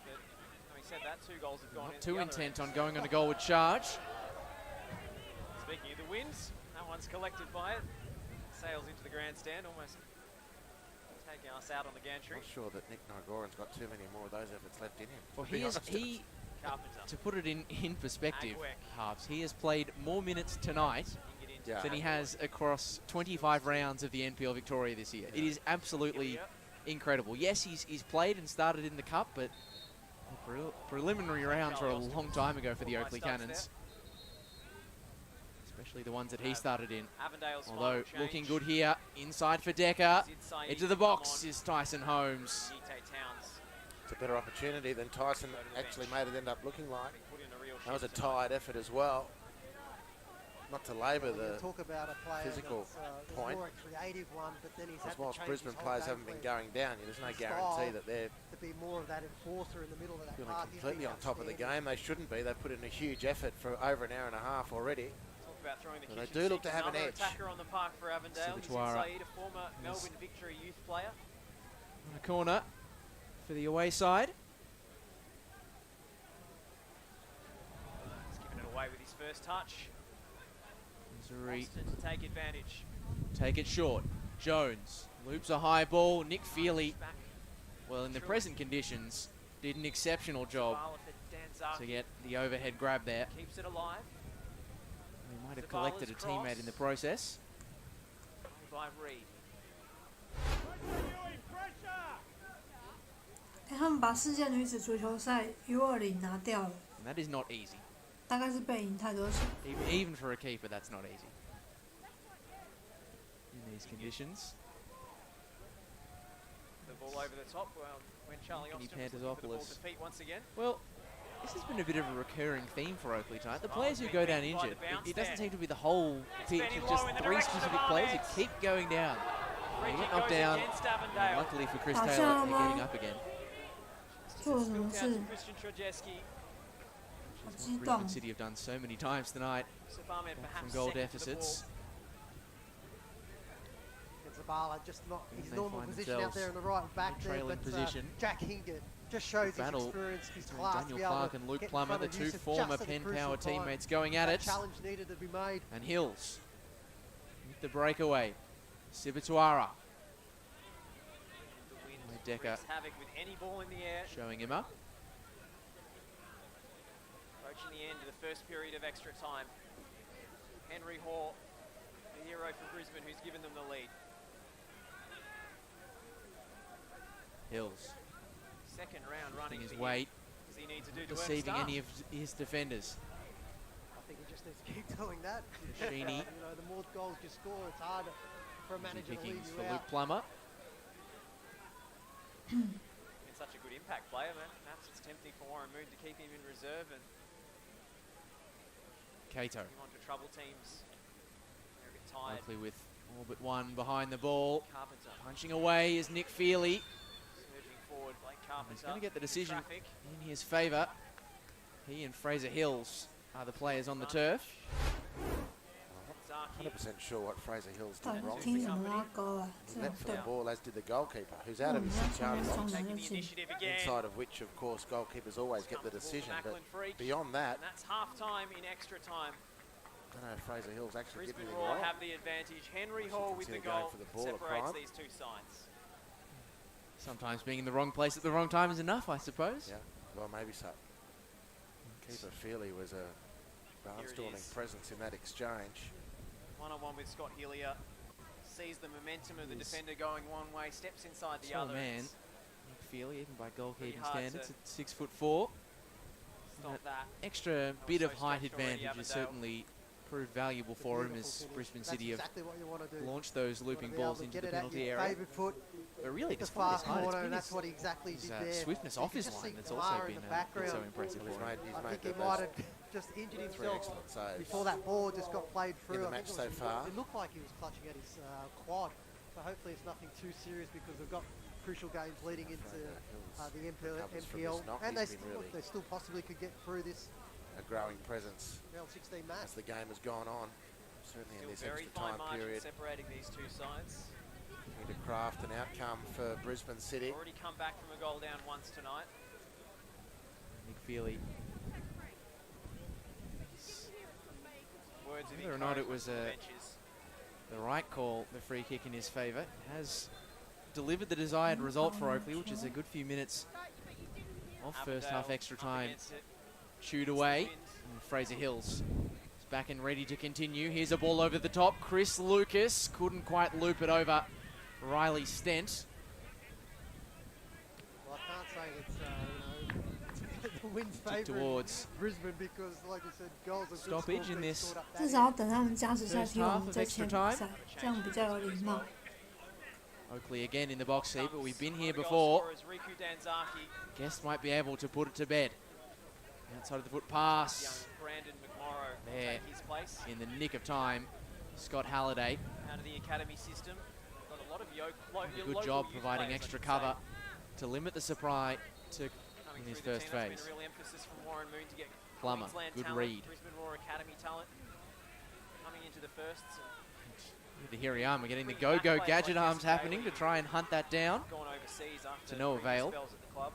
having said that, 2 goals have gone Not in too the other intent end. on going on a goalward charge. Speaking of the wins, that one's collected by it. Sails into the grandstand, almost taking us out on the gantry. Not sure that Nick Nigoran's got too many more of those efforts left in him. Well, to be honest. Carpenter. to put it in perspective, Agwek. Harps, he has played more minutes tonight Can get into Yeah. than he Agwek. has across 25 rounds of the NPL Victoria this year. It is absolutely Here incredible. Yes, he's played and started in the cup, but the preliminary rounds were a long time ago for the Oakley Cannons, especially the ones that he started in. Avondale's Although final looking change. good here, inside for Decker, Zid Said into the to come box on. is Tyson Holmes. Nite Towns It's a better opportunity than Tyson actually made it end up looking like. put in a real That was a shift tonight. tired effort as well. Not to labour Well, you the talk about a player physical that's point. more a creative one, but then he's had Because to whilst change Brisbane his whole players game haven't been plan going down, there's no His guarantee style that they're to be more of that enforcer in the middle of that feeling park. He's completely been on top of the outstanding. game. They shouldn't be. They put in a huge effort for over an hour and a half already. Talk about throwing the And they kitchen do look sink. to have an Another edge. attacker on the park for Avondale. Zid Sivitwara Said, a former Melbourne Victory youth player. On a corner for the away side. He's given it away with his first touch. Missouri Austin to take advantage. take it short. Jones loops a high ball. Nick Feely, Back. well, in the present conditions, did an exceptional job Zavala for Dan Zaki. to get the overhead grab there. Keeps it alive. He might have Zavala's collected a teammate in the process. By Reed. 哎，他们把世界女子足球赛 U20拿掉了， And that is not easy. 大概是被赢太多球。 Even for a keeper, that's not easy. In these conditions. Ball over the top when Charlie Anthony Austin was looking for the ball Pantazopoulos. to Pete once again. Well, this has been a bit of a recurring theme for Oakley tonight. The players who go down injured, it doesn't seem to be the whole pitch. It's just three specific players who keep going down. They get knocked down. And luckily for Chris Taylor, they're getting up again. 做了什么事？ Christian Trojecki. 好 Which 激 is what 动 Brisbane！ City have done so many times tonight Savame from perhaps goal second to the deficits. ball. Zabala just not his they normal find position out there in the right back in there, trailing but position. Jack Hingett just shows his Battle experience, his between class. Daniel to be able Clark to and Luke get in Plummer, front the of two Yusuf former just at the Penn crucial Power time. teammates going at That it. challenge needed to be made. And Hills with the breakaway. Sibatuara. The wind Decker wreaks havoc with any ball in the air. showing him up. Approaching the end of the first period of extra time. Henry Hall, the hero for Brisbane, who's given them the lead. Hills Second round running his for weight, him, as he needs to do to deceiving earn any start. of his defenders. I think he just needs to keep doing that. Sheeny. You know, the more goals you score, it's harder for a Easy manager to leave pickings you for out. Luke Plummer. Been such a good impact player, man. Perhaps it's tempting for Warren Moon to keep him in reserve and Cato. him onto trouble teams. They're a bit tired. Oakley with all but one behind the ball. Carpenter Punching away is Nick Feely. surging forward. Blake Carpenter. He's going to get the in decision traffic. in his favour. He and Fraser Hills are the players on the turf. Zaki 100% sure what Fraser Hills 到 did 底 wrong. 听什么拉钩啊？ He 这种 leapt for 对 the，ball, as did the goalkeeper, who's 我 out 们 of his 要从 6-yard 人 box. 送 taking 人 the 进。 initiative again. Inside of which, of course, goalkeepers always get the decision. But beyond that, And that's half time in extra time. I don't know if Fraser Hills actually did Brisbane anything Roar wrong. have the advantage. Henry Should Hall with the consider going goal for the ball at separates prime. these two sides. Sometimes being in the wrong place at the wrong time is enough, I suppose. Yeah, well, maybe so. Keeper Feely was a barnstorming is. presence in that exchange. One-on-one with Scott Hillier. Sees the momentum of the Yes. defender going one way, steps inside the Tall other. man, It's Nick Feely, even by goalkeeping hard standards, to at 6'4". Stop that. Extra bit of Also height stretched already, advantage has Avondale. certainly proved valuable for him Beautiful as finish. Brisbane That's City have exactly what you want to do. launched those You wanna looping be able balls to into get the it at penalty your area. favoured foot. But really, The despite his fast height, it's corner, been and that's his, what he exactly his did there. swiftness You off can his just line see that's Kamara also in been the been so background. impressive He's for him. made, he's I made think he the might best have just injured three himself excellent saves. before that ball just got played through. the I match think so far. It looked like he was clutching at his quad. So hopefully it's nothing too serious because they've got crucial games leading into the recovers from MPL, this knock. and He's they been still, really- they still possibly could get through this A growing presence round 16 match. as the game has gone on. Certainly in Still this very extra fine time margin period. separating these two sides. Need to craft an outcome for Brisbane City. Already come back from a goal down once tonight. Nick Feely, Words of Whether or not it encouragement was from the a- benches. the right call, the free kick in his favour, has delivered the desired result for Oakley, which is a good few minutes of first half Avondale extra up time against it. chewed away. Wind. And Fraser Hills is back and ready to continue. Here's a ball over the top. Chris Lucas couldn't quite loop it over Riley Stent. Well, I can't say it's the wind's Tick favouring towards Brisbane because, like I said, goals are good stoppage scores in being this. scored up that 至 end. 少要等他们加时赛踢完，我们再签比 First half of extra 赛，这样比较有礼貌。 Oakley again in the box seat, but we've been here Goal before. scorers Riku Danzaki, Guest might be able to put it to bed. Outside of the foot pass. young Brandon McMorrow will There. take his place In the nick of time, Scott Halliday. out of the academy system. Got a lot of Did a good job providing extra cover to limit the supply to in his first phase. Been a real emphasis from Warren Moon to get Plummer, Queensland good talent, read. Brisbane Roar Academy talent coming into the firsts. With the Hirayama getting the go-go gadget arms happening to try and hunt that down. Gone overseas after To no previous avail. spells at the club.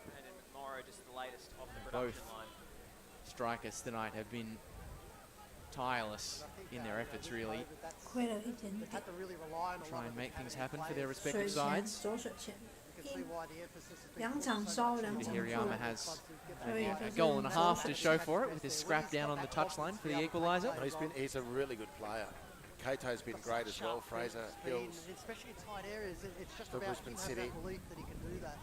Brandon McMorrow just the latest off the production Both. line. Strikers tonight have been tireless in their efforts, really. 亏了一点 They've 点 had，to really rely on a Try lot and of make things academy happen for their players. 水 respective 钱 sides. 左水钱， You can see why the emphasis has been 两 put 场 so 烧 much 两 into 场 Hirayama 负， has clubs to get Oh, yeah, a that's goal and a it. half to show for it with his scrap down on the touchline for the equaliser. He's a really good player. Kato's been great as well. Fraser Hills. Especially in tight areas, it's just For about Brisbane him City. having that belief that he can do that.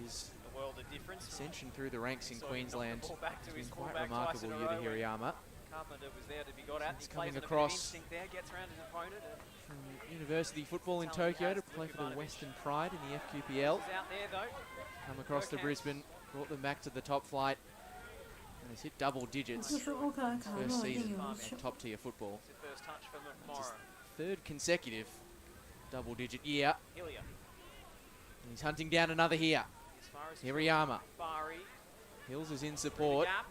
His The world of difference. ascension through the ranks in Saw him knock the Queensland ball back to has his been quite fullback twice remarkable, in a row Yuta when Hirayama. Carpenter was there to be got at. He's He plays coming on a bit of across instinct there, gets around his opponent. from University Football in Tokyo to play for the Western Pride in the FQPL. He's out there though. Come across to Brisbane, brought them back to the top flight, and has hit double digits 就说欧克莱卡 first 诺一定 season 有一 in 球。 top tier football. It's the first touch from Just Morrow. third consecutive double digit year. Hillier. And he's hunting down another here. As far as Hirayama. Bari. Hills is in support. Gap.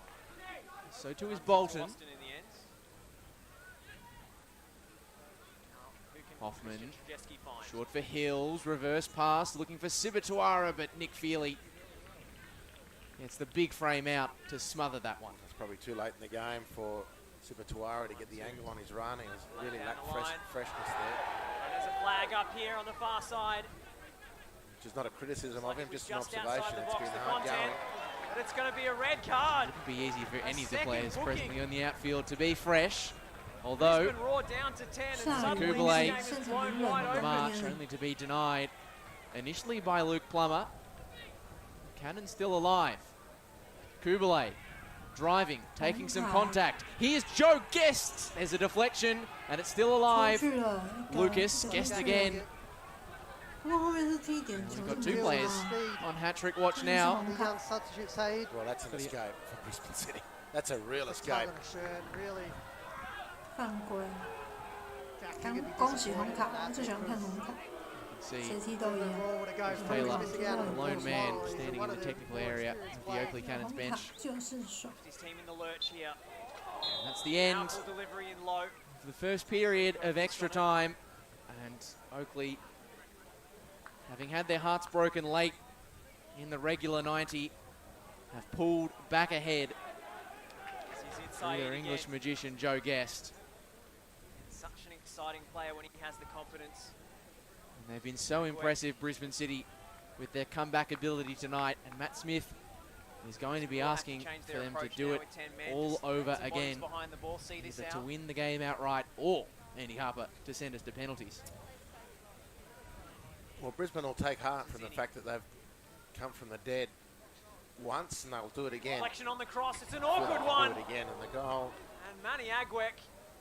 So too is Bolton. Boston in the end. Now, who can Hoffman. Christian Trzeski find? Short for Hills. Reverse pass. Looking for Sibatuara, but Nick Feely gets the big frame out to smother that one. It's probably too late in the game for Sibatuara to get the angle on his run. He was really Down lacked the line. freshness there. And there's a flag up here on the far side. Which is not a criticism of him, It was just an outside observation. the It's box, been the hard content, going. but it's going to be a red card. It would be easy for any of the second players booking. presently on the outfield to be fresh. Although Brisbane raw down to 10 and Sorry, suddenly this Kublai game is blown wide the open. March only to be denied initially by Luke Plummer. Cannon still alive. Kublai driving, taking some contact. Here's Joe Guest. There's a deflection, and it's still 出 alive. 去了。 Lucas 一个 Guest 一个 again. 不过后面是踢点球， We've got 是 two 没有 players 啊 on hat-trick watch now. The young substitute Said. Well, that's an For the- escape for Brisbane City. That's a real Tug escape. on a shirt, really. 犯规。 Jack 刚 King would be 恭喜红 disappointed 卡， with 我 that 最喜欢看 because 红卡， See 谁踢都一 the 样。 ball would have gone Taylor, from missing out on a the lone ball. man He's standing one in of the technical more area experienced of the players. Oakley Cannons 红卡 bench. 就是爽。 His team in the lurch here. That's the end Powerful delivery in low. for the first period of extra time. And Oakley, having had their hearts broken late in the regular 90, have pulled back ahead He's through inside their again. English magician, Joe Guest. Such an exciting player when he has the confidence. And they've been so impressive, Brisbane City, with their comeback ability tonight. And Matt Smith is going to be We'll have asking change for their them to approach do now it with 10 men. all Just over some bodies again, behind the ball, see this either to out. win the game outright or Andy Harper to send us to penalties. Well, Brisbane will take heart from the fact that they've come from the dead once, and they'll do it again. Reflection on the cross. It's an They'll awkward do one. it again, and the goal And Manny Agwek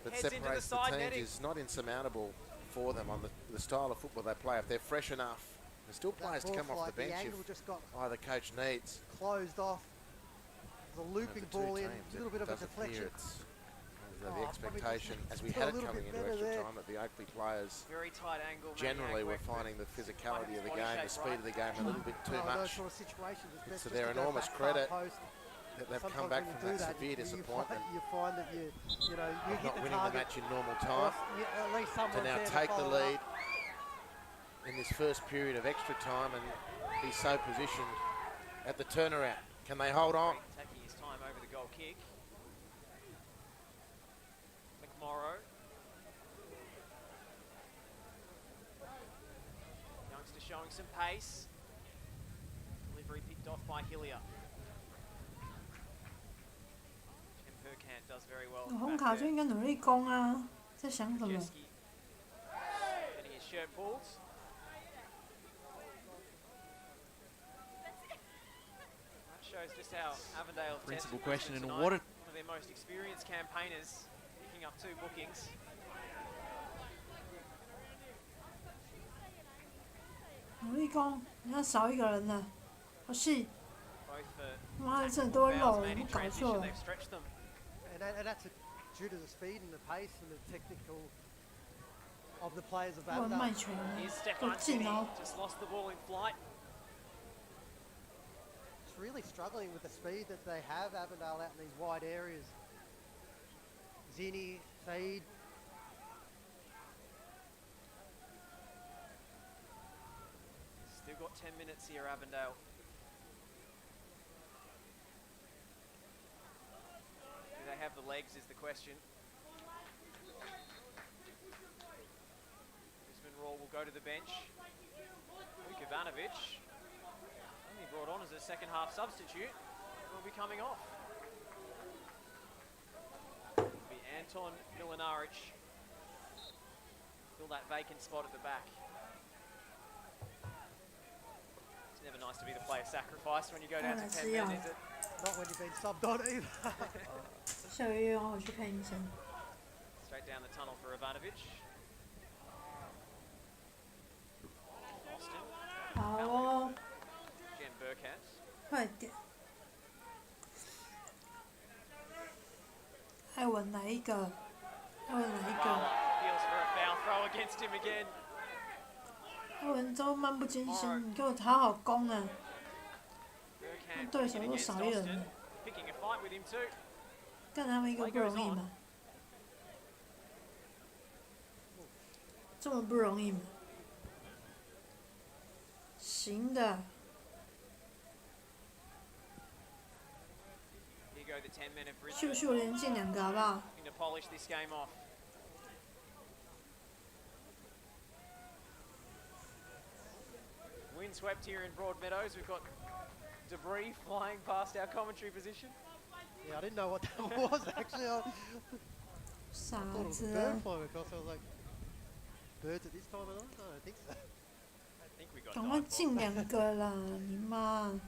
that heads into the separates the side teams netting. is not insurmountable for them on the style of football they play. If they're fresh enough, there's still players to That come ball off the flight, bench angle if just got either coach needs. closed off. The looping Of the two ball in, teams, a little it bit of a does appear deflection. it's the Oh, expectation, probably as we just had a it little coming bit into better extra there. time, that the Oakley players Very tight angle. Manny generally were Agwek. finding the physicality of the Body game, shape the speed right. of the game a little bit too Oh, those much. sort of situations, it's best So just their to go enormous back credit far post. That they've Sometimes come back when you from do that severe you disappointment, find that you know, you hit not the winning the target. match in normal or time, at least to someone's now there take the follow lead up. in this first period of extra time and be so positioned at the turnaround. Can they hold on? Taking his time over the goal kick. McMorrow. Youngster showing some pace. Delivery picked off by Hillier. And Perkant does very well. 红卡就应该努力攻啊，在想什么？ Jeski. Getting his shirt pulled. That shows just how Avondale Principal tested question, Brisbane and tonight. what One of their most experienced campaigners picking up 2 bookings. 努力攻，你要少一个人了，好戏， Both for 妈的，这 tactical 都会 fouls 漏， made 你 in 搞 transition. 错了 They've。stretched them. And that's due to the speed and the pace and the technical of the players of 我 Avondale. 卖球了 Here's，够 Stefan 近 City. 哦。 Just lost the ball in flight. It's really struggling with the speed that they have, Avondale, out in these wide areas. Zini, Said. Still got 10 minutes here, Avondale. Do they have the legs is the question. Brisbane Roar will go to the bench. Luke Ivanovic, only brought on as a second half substitute, will be coming off. It'll be Anton Milinaric. Fill that vacant spot at the back. It's never nice to be the player sacrificed when you go down to 10 men, is it? Not when you've been subbed on either. 下个月要我去看医生。 Straight down the tunnel for Ivanovic. Austin. 好哦， Jen Burkett. 快点。艾文来一个，艾文来一 Bala 个， feels for a foul throw against him again. 艾文都漫不经心，你给我好好攻啊！ Burkett 对手 picking 都 against 少一人 Austin. 了， Picking a fight with him too. 干他们一个不容易吗？这么不容易吗？行的， Here go the 10 men of 秀 Brisbane 秀连进2个好不好？ looking to polish this game off. Windswept here in Broadmeadows. We've got debris flying past our commentary position. Yeah, I didn't know what that was actually. I 傻 thought it was a 子 bird 啊！ flying across. I was like, birds at this time of night? No, I don't think so. I think we got 赶快 dive 进 ball. 2个啦！你妈！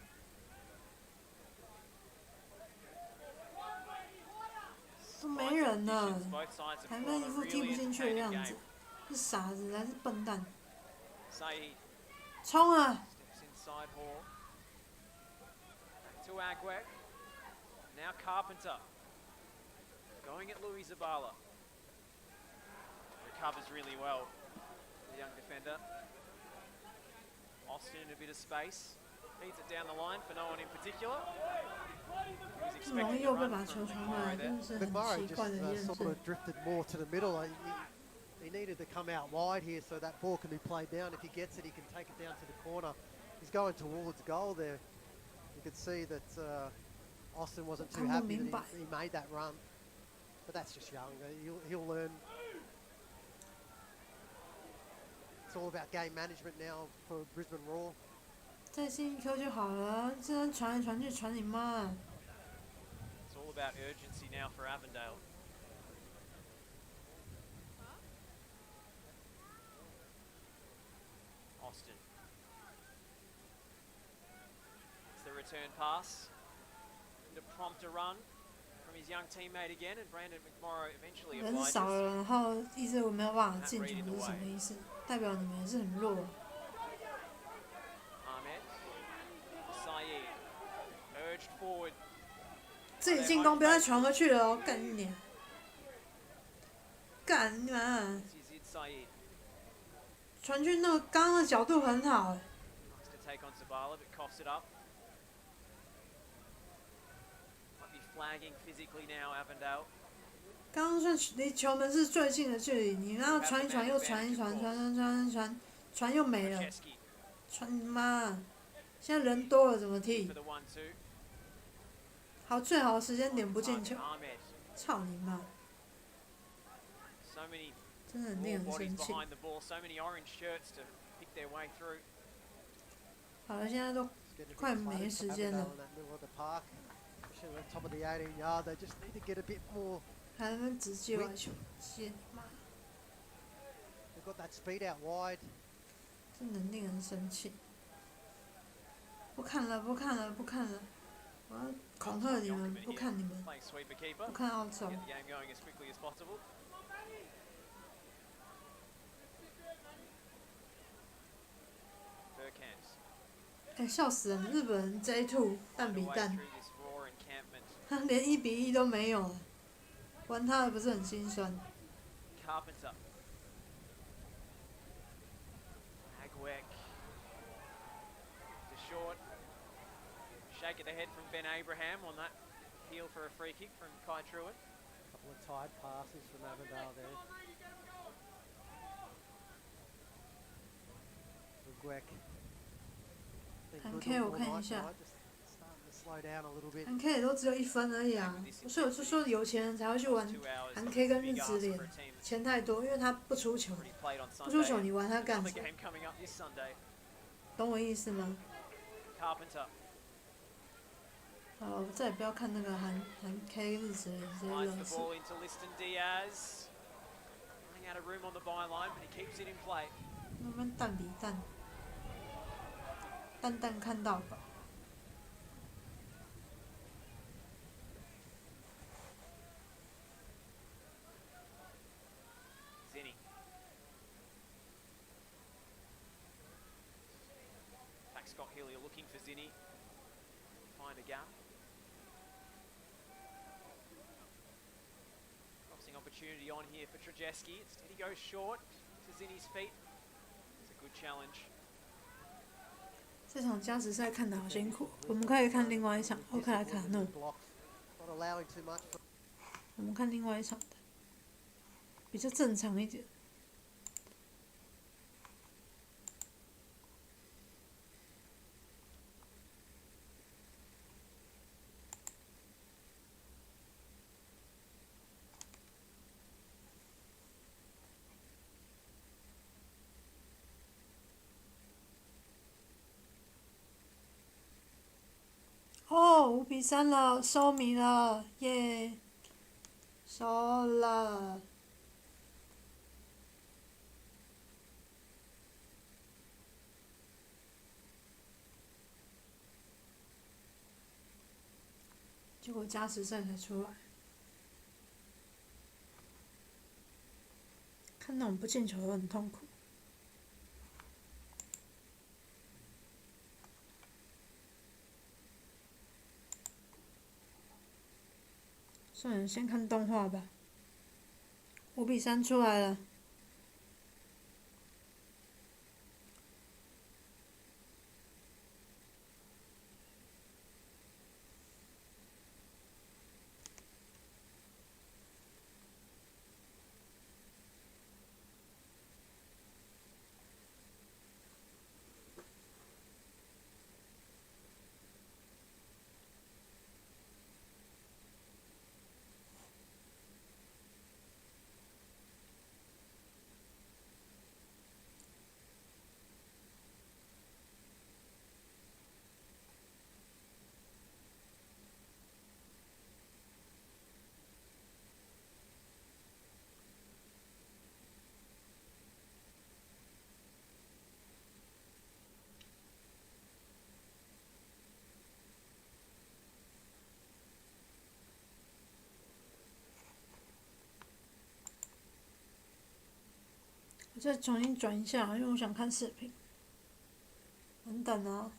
都没人了， Both sides have 还 put 那 on 一 a 副踢 really 不进去的 entertaining 样子 game.，是傻子还是笨蛋？ Saeed 冲啊！ steps inside Hall. Back to Agwek. Now Carpenter. Going at Louis Zabala. Recovers really well, the young defender. Austin in a bit of space. Feeds it down the line for no one in particular. He was 这么容 expecting 易 a 又被 run 把球 from 传回 Murray 来， there. 真的是 But 很 Murray 奇 just 怪的认 sort 识 of。drifted more to the middle. He needed to come out wide here so that ball can be played down. If he gets it, he can take it down to the corner. He's going towards goal there. You could see that Austin wasn't too happy that he made that run. But that's just young. He'll learn. It's all about game management now for Brisbane Roar. 再进一颗就好了，这样传来传去传你妈！ It's all about urgency now for Avondale. Austin. It's the return pass. To prompt a run from his young teammate again, and Brandon McMorrow eventually 人 obliges. 少了，然后一直我没有办法进球是什么意思？代表你们也是很弱。 Ahmed. Saeed. Urged forward. 自己进攻，不要再传回去了哦！干你！干你妈！ This is Saeed. 传去那个刚刚的角度很好， Wants to take on Zabala, but coughs it up. Might be flagging physically now, Avondale. 刚刚算离球门是最近的距离，你然后传一传又传一传，传又没了， Chesky 传你妈！现在人多了怎么踢 for？the 1-2. 好，最好的时间点不进 Time 球 to，Ahmed. 操你妈！ So many 真的很 more 令人 bodies 生气。 behind the ball, so many orange shirts to pick their way through. 好了，现在都 It's getting a bit 快 close 没 to 时间了 Avondale，in that middle of the park. Especially at the top of the 18 yard. They just need to get a bit more. 还能直接外球，谢你妈！ They've got that speed out wide. 真的令人生气。不看了，不看了，不看了！我要恐吓你们，不看你们， Playing sweeper keeper. 不看澳洲 Get。the game going as quickly as possible. Burkhant. 哎，笑死人！日本人 J2 蛋比 Away 蛋， through this raw encampment. 他连1-1都没有了，玩他的不是很心酸？ Carpenter. Agwek. To short. Shake at the head from Ben Abraham on that appeal for a free kick from Kai Truitt. A couple of tight passes from Avondale there. Gweck. K 我看一下 Starting to slow down a little bit. 韩 K 也都只有1分而已啊，所以我就说有钱人才会去玩 2 hours. 韩 K 跟日 Big 职 ask 联 for a，team that's 钱太多，因为他不出球， already played on 不出球 Sunday. 你玩他干 Another 什么？ game coming up this Sunday. 懂我意思吗？ Carpenter. 好了，我再也不要看那个韩 K 日职联这些 Finds 乐 the 事。 ball into Liston Diaz. Running out of room on the byline, but he keeps it in play. 慢慢蛋比蛋，蛋蛋看到吧。looking for Zinni. Find a gap. Promising opportunity on here for Trzeski. Instead he goes short to Zinni's feet. It's a good challenge. 这场加时赛看得好辛苦，我们可以看另外一场欧克莱卡诺。我们看另外一场的，比较正常一点。哦，5-3了，收米了，耶！收了。结果加时赛才出来，看那种不进球都很痛苦。算了，先看动画吧。5-3出来了。我再重新转一下，因为我想看视频。等啊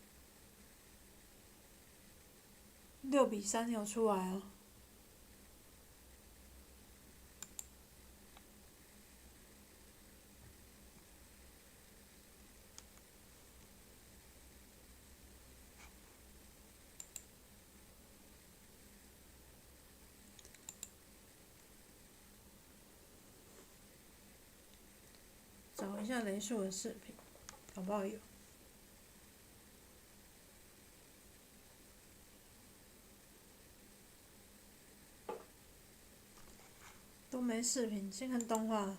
，6-3有出来啊。找一下雷数的视频，搞不好有。都没视频，先看动画。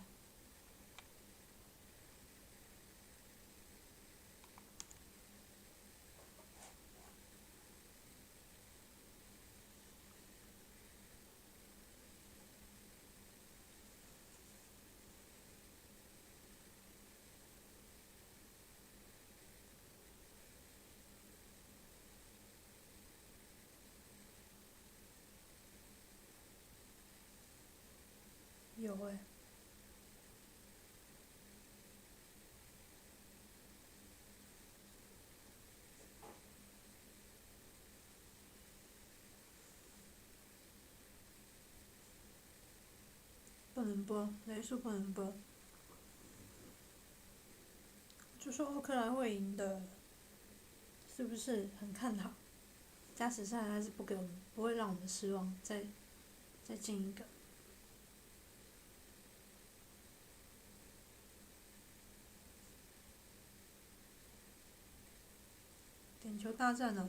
有欸。不能播，雷数不能播。就说欧克兰会赢的，是不是很看好？加时赛还是不给我们，不会让我们失望，再进一个。点球大战了。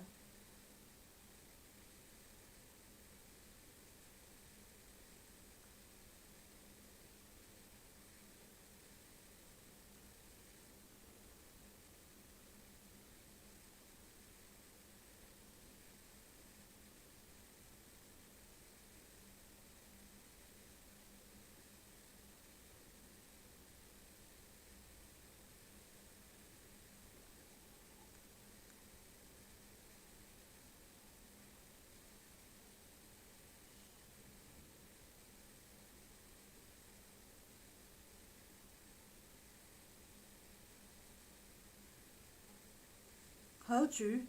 和局。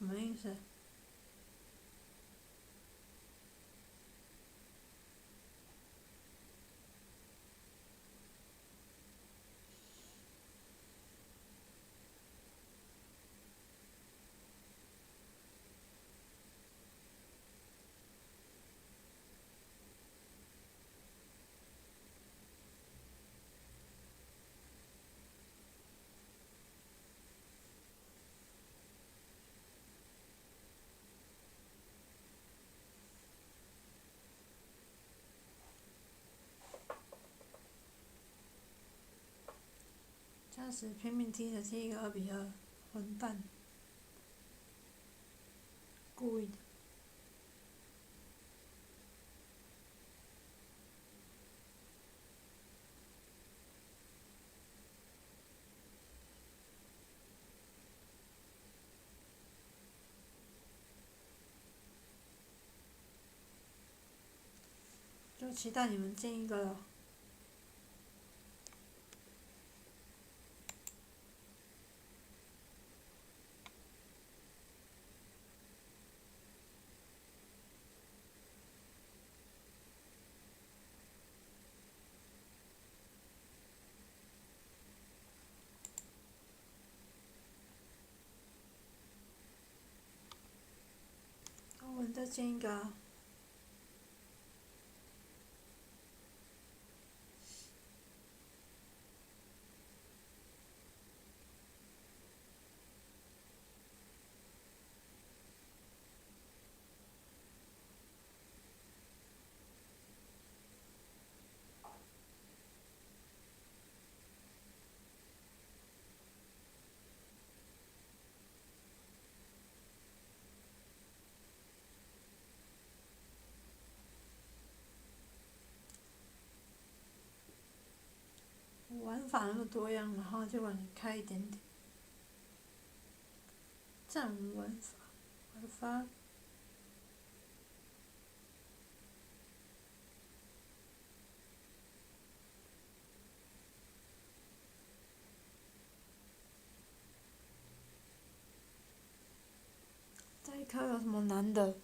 什么意思？加时拼命踢的是一个2-2，混蛋，故意的。就期待你们进一个了。我们再进一个啊。玩法那么多样，然后就把你开一点点。战无玩法，我的发。这一颗有什么难的？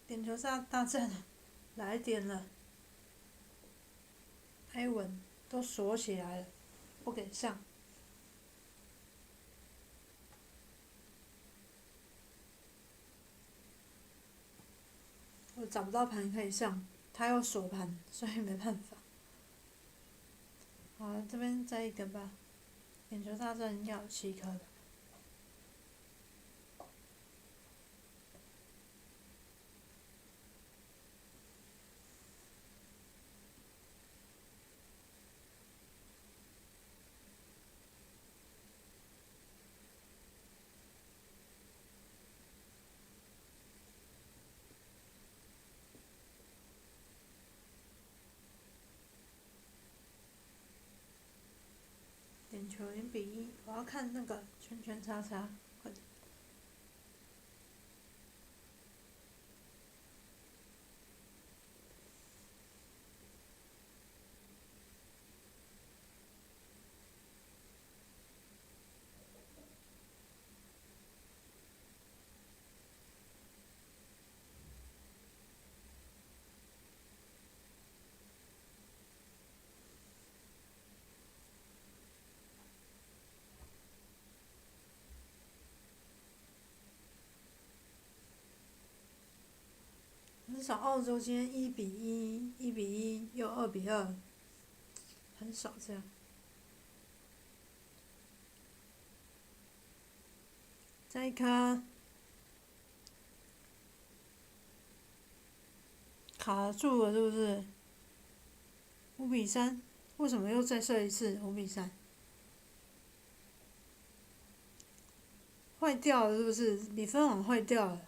点球大战来点了，埃文都锁起来了，不给上。我找不到盘可以上，他又锁盘，所以没办法。好，这边再一个吧。点球大战要有7颗的。点球0-1，我要看那个圈圈叉叉，快点。很少澳洲今天1-1、1-1又2-2，很少这样。再一颗，卡住了是不是？5-3，为什么又再设一次5-3？坏掉了是不是？比分网坏掉了。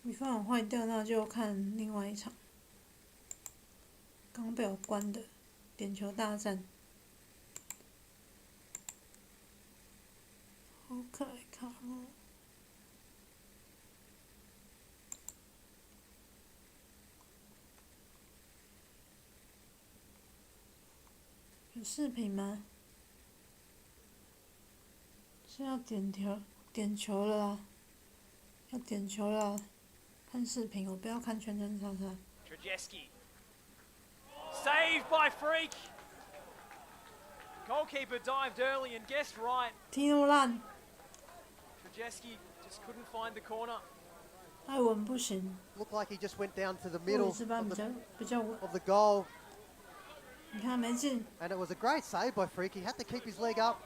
比分网坏掉，那就看另外一场。刚被我关的点球大战。欧克莱卡诺。有视频吗？是要点球了啦，要点球了。看视频，我不要看全程查查。Trzaski. Saved by Freak. Goalkeeper dived early and guessed right. 踢那么烂。Trzaski just couldn't find the corner. 艾文不行。Looked like he just went down to the 布 middle 里斯班比较稳。 of the goal. 你看没进。 And it was a great save by Freak. He had to keep his leg up.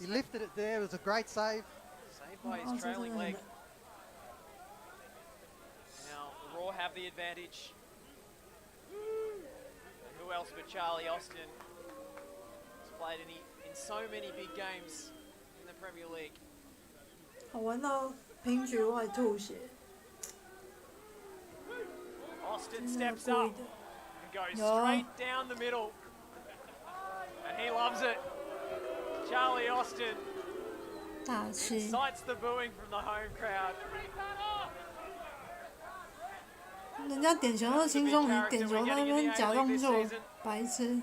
He lifted it there. It was a great save. Saved by his trailing leg. Now, the Raw have the advantage. And who else but Charlie Austin has played in so many big games in the Premier League. 我玩到平局外吐血。Austin steps up and goes straight down the middle. And he loves it. Charlie Austin incites the booing from the home crowd. 人家点球那么轻松，你点球在那边假动作，白痴。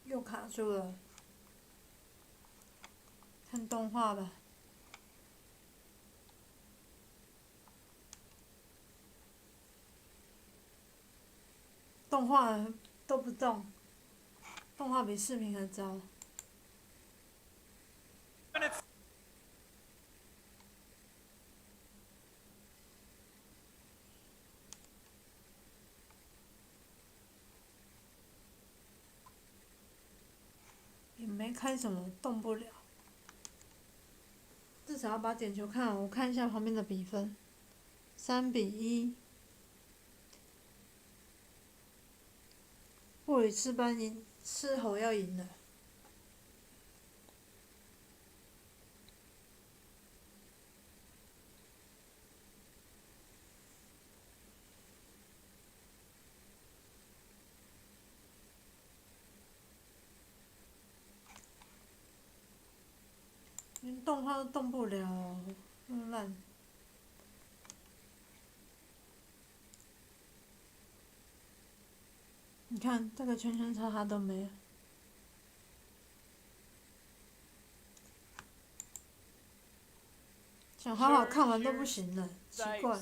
又卡住了，看动画吧。动画都不动，动画比视频还糟。也没开什么，动不了。至少要把点球看完。我看一下旁边的比分，3-1。布里斯班赢，狮吼要赢了。连动画都动不了，那么烂。你看这个圈圈叉叉都没有。想好好看完都不行了，奇怪。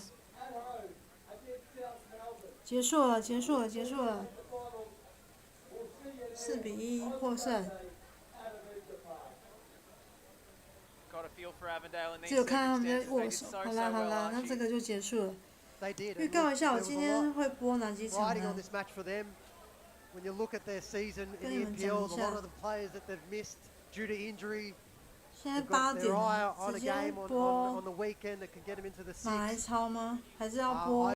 结束了，4-1获胜。只有看他们在握手。好啦，那这个就结束了。预告一下，我今天会播哪几场呢？When you look at their season 跟 in 你 the 们讲 NPL, 一 a 下 lot of the players that they've missed due to injury, 现在 they've got 8 their 点 eye 了， on 直 a 接 game on 播 the weekend that can get them into the 马来 six. 超吗？还是要播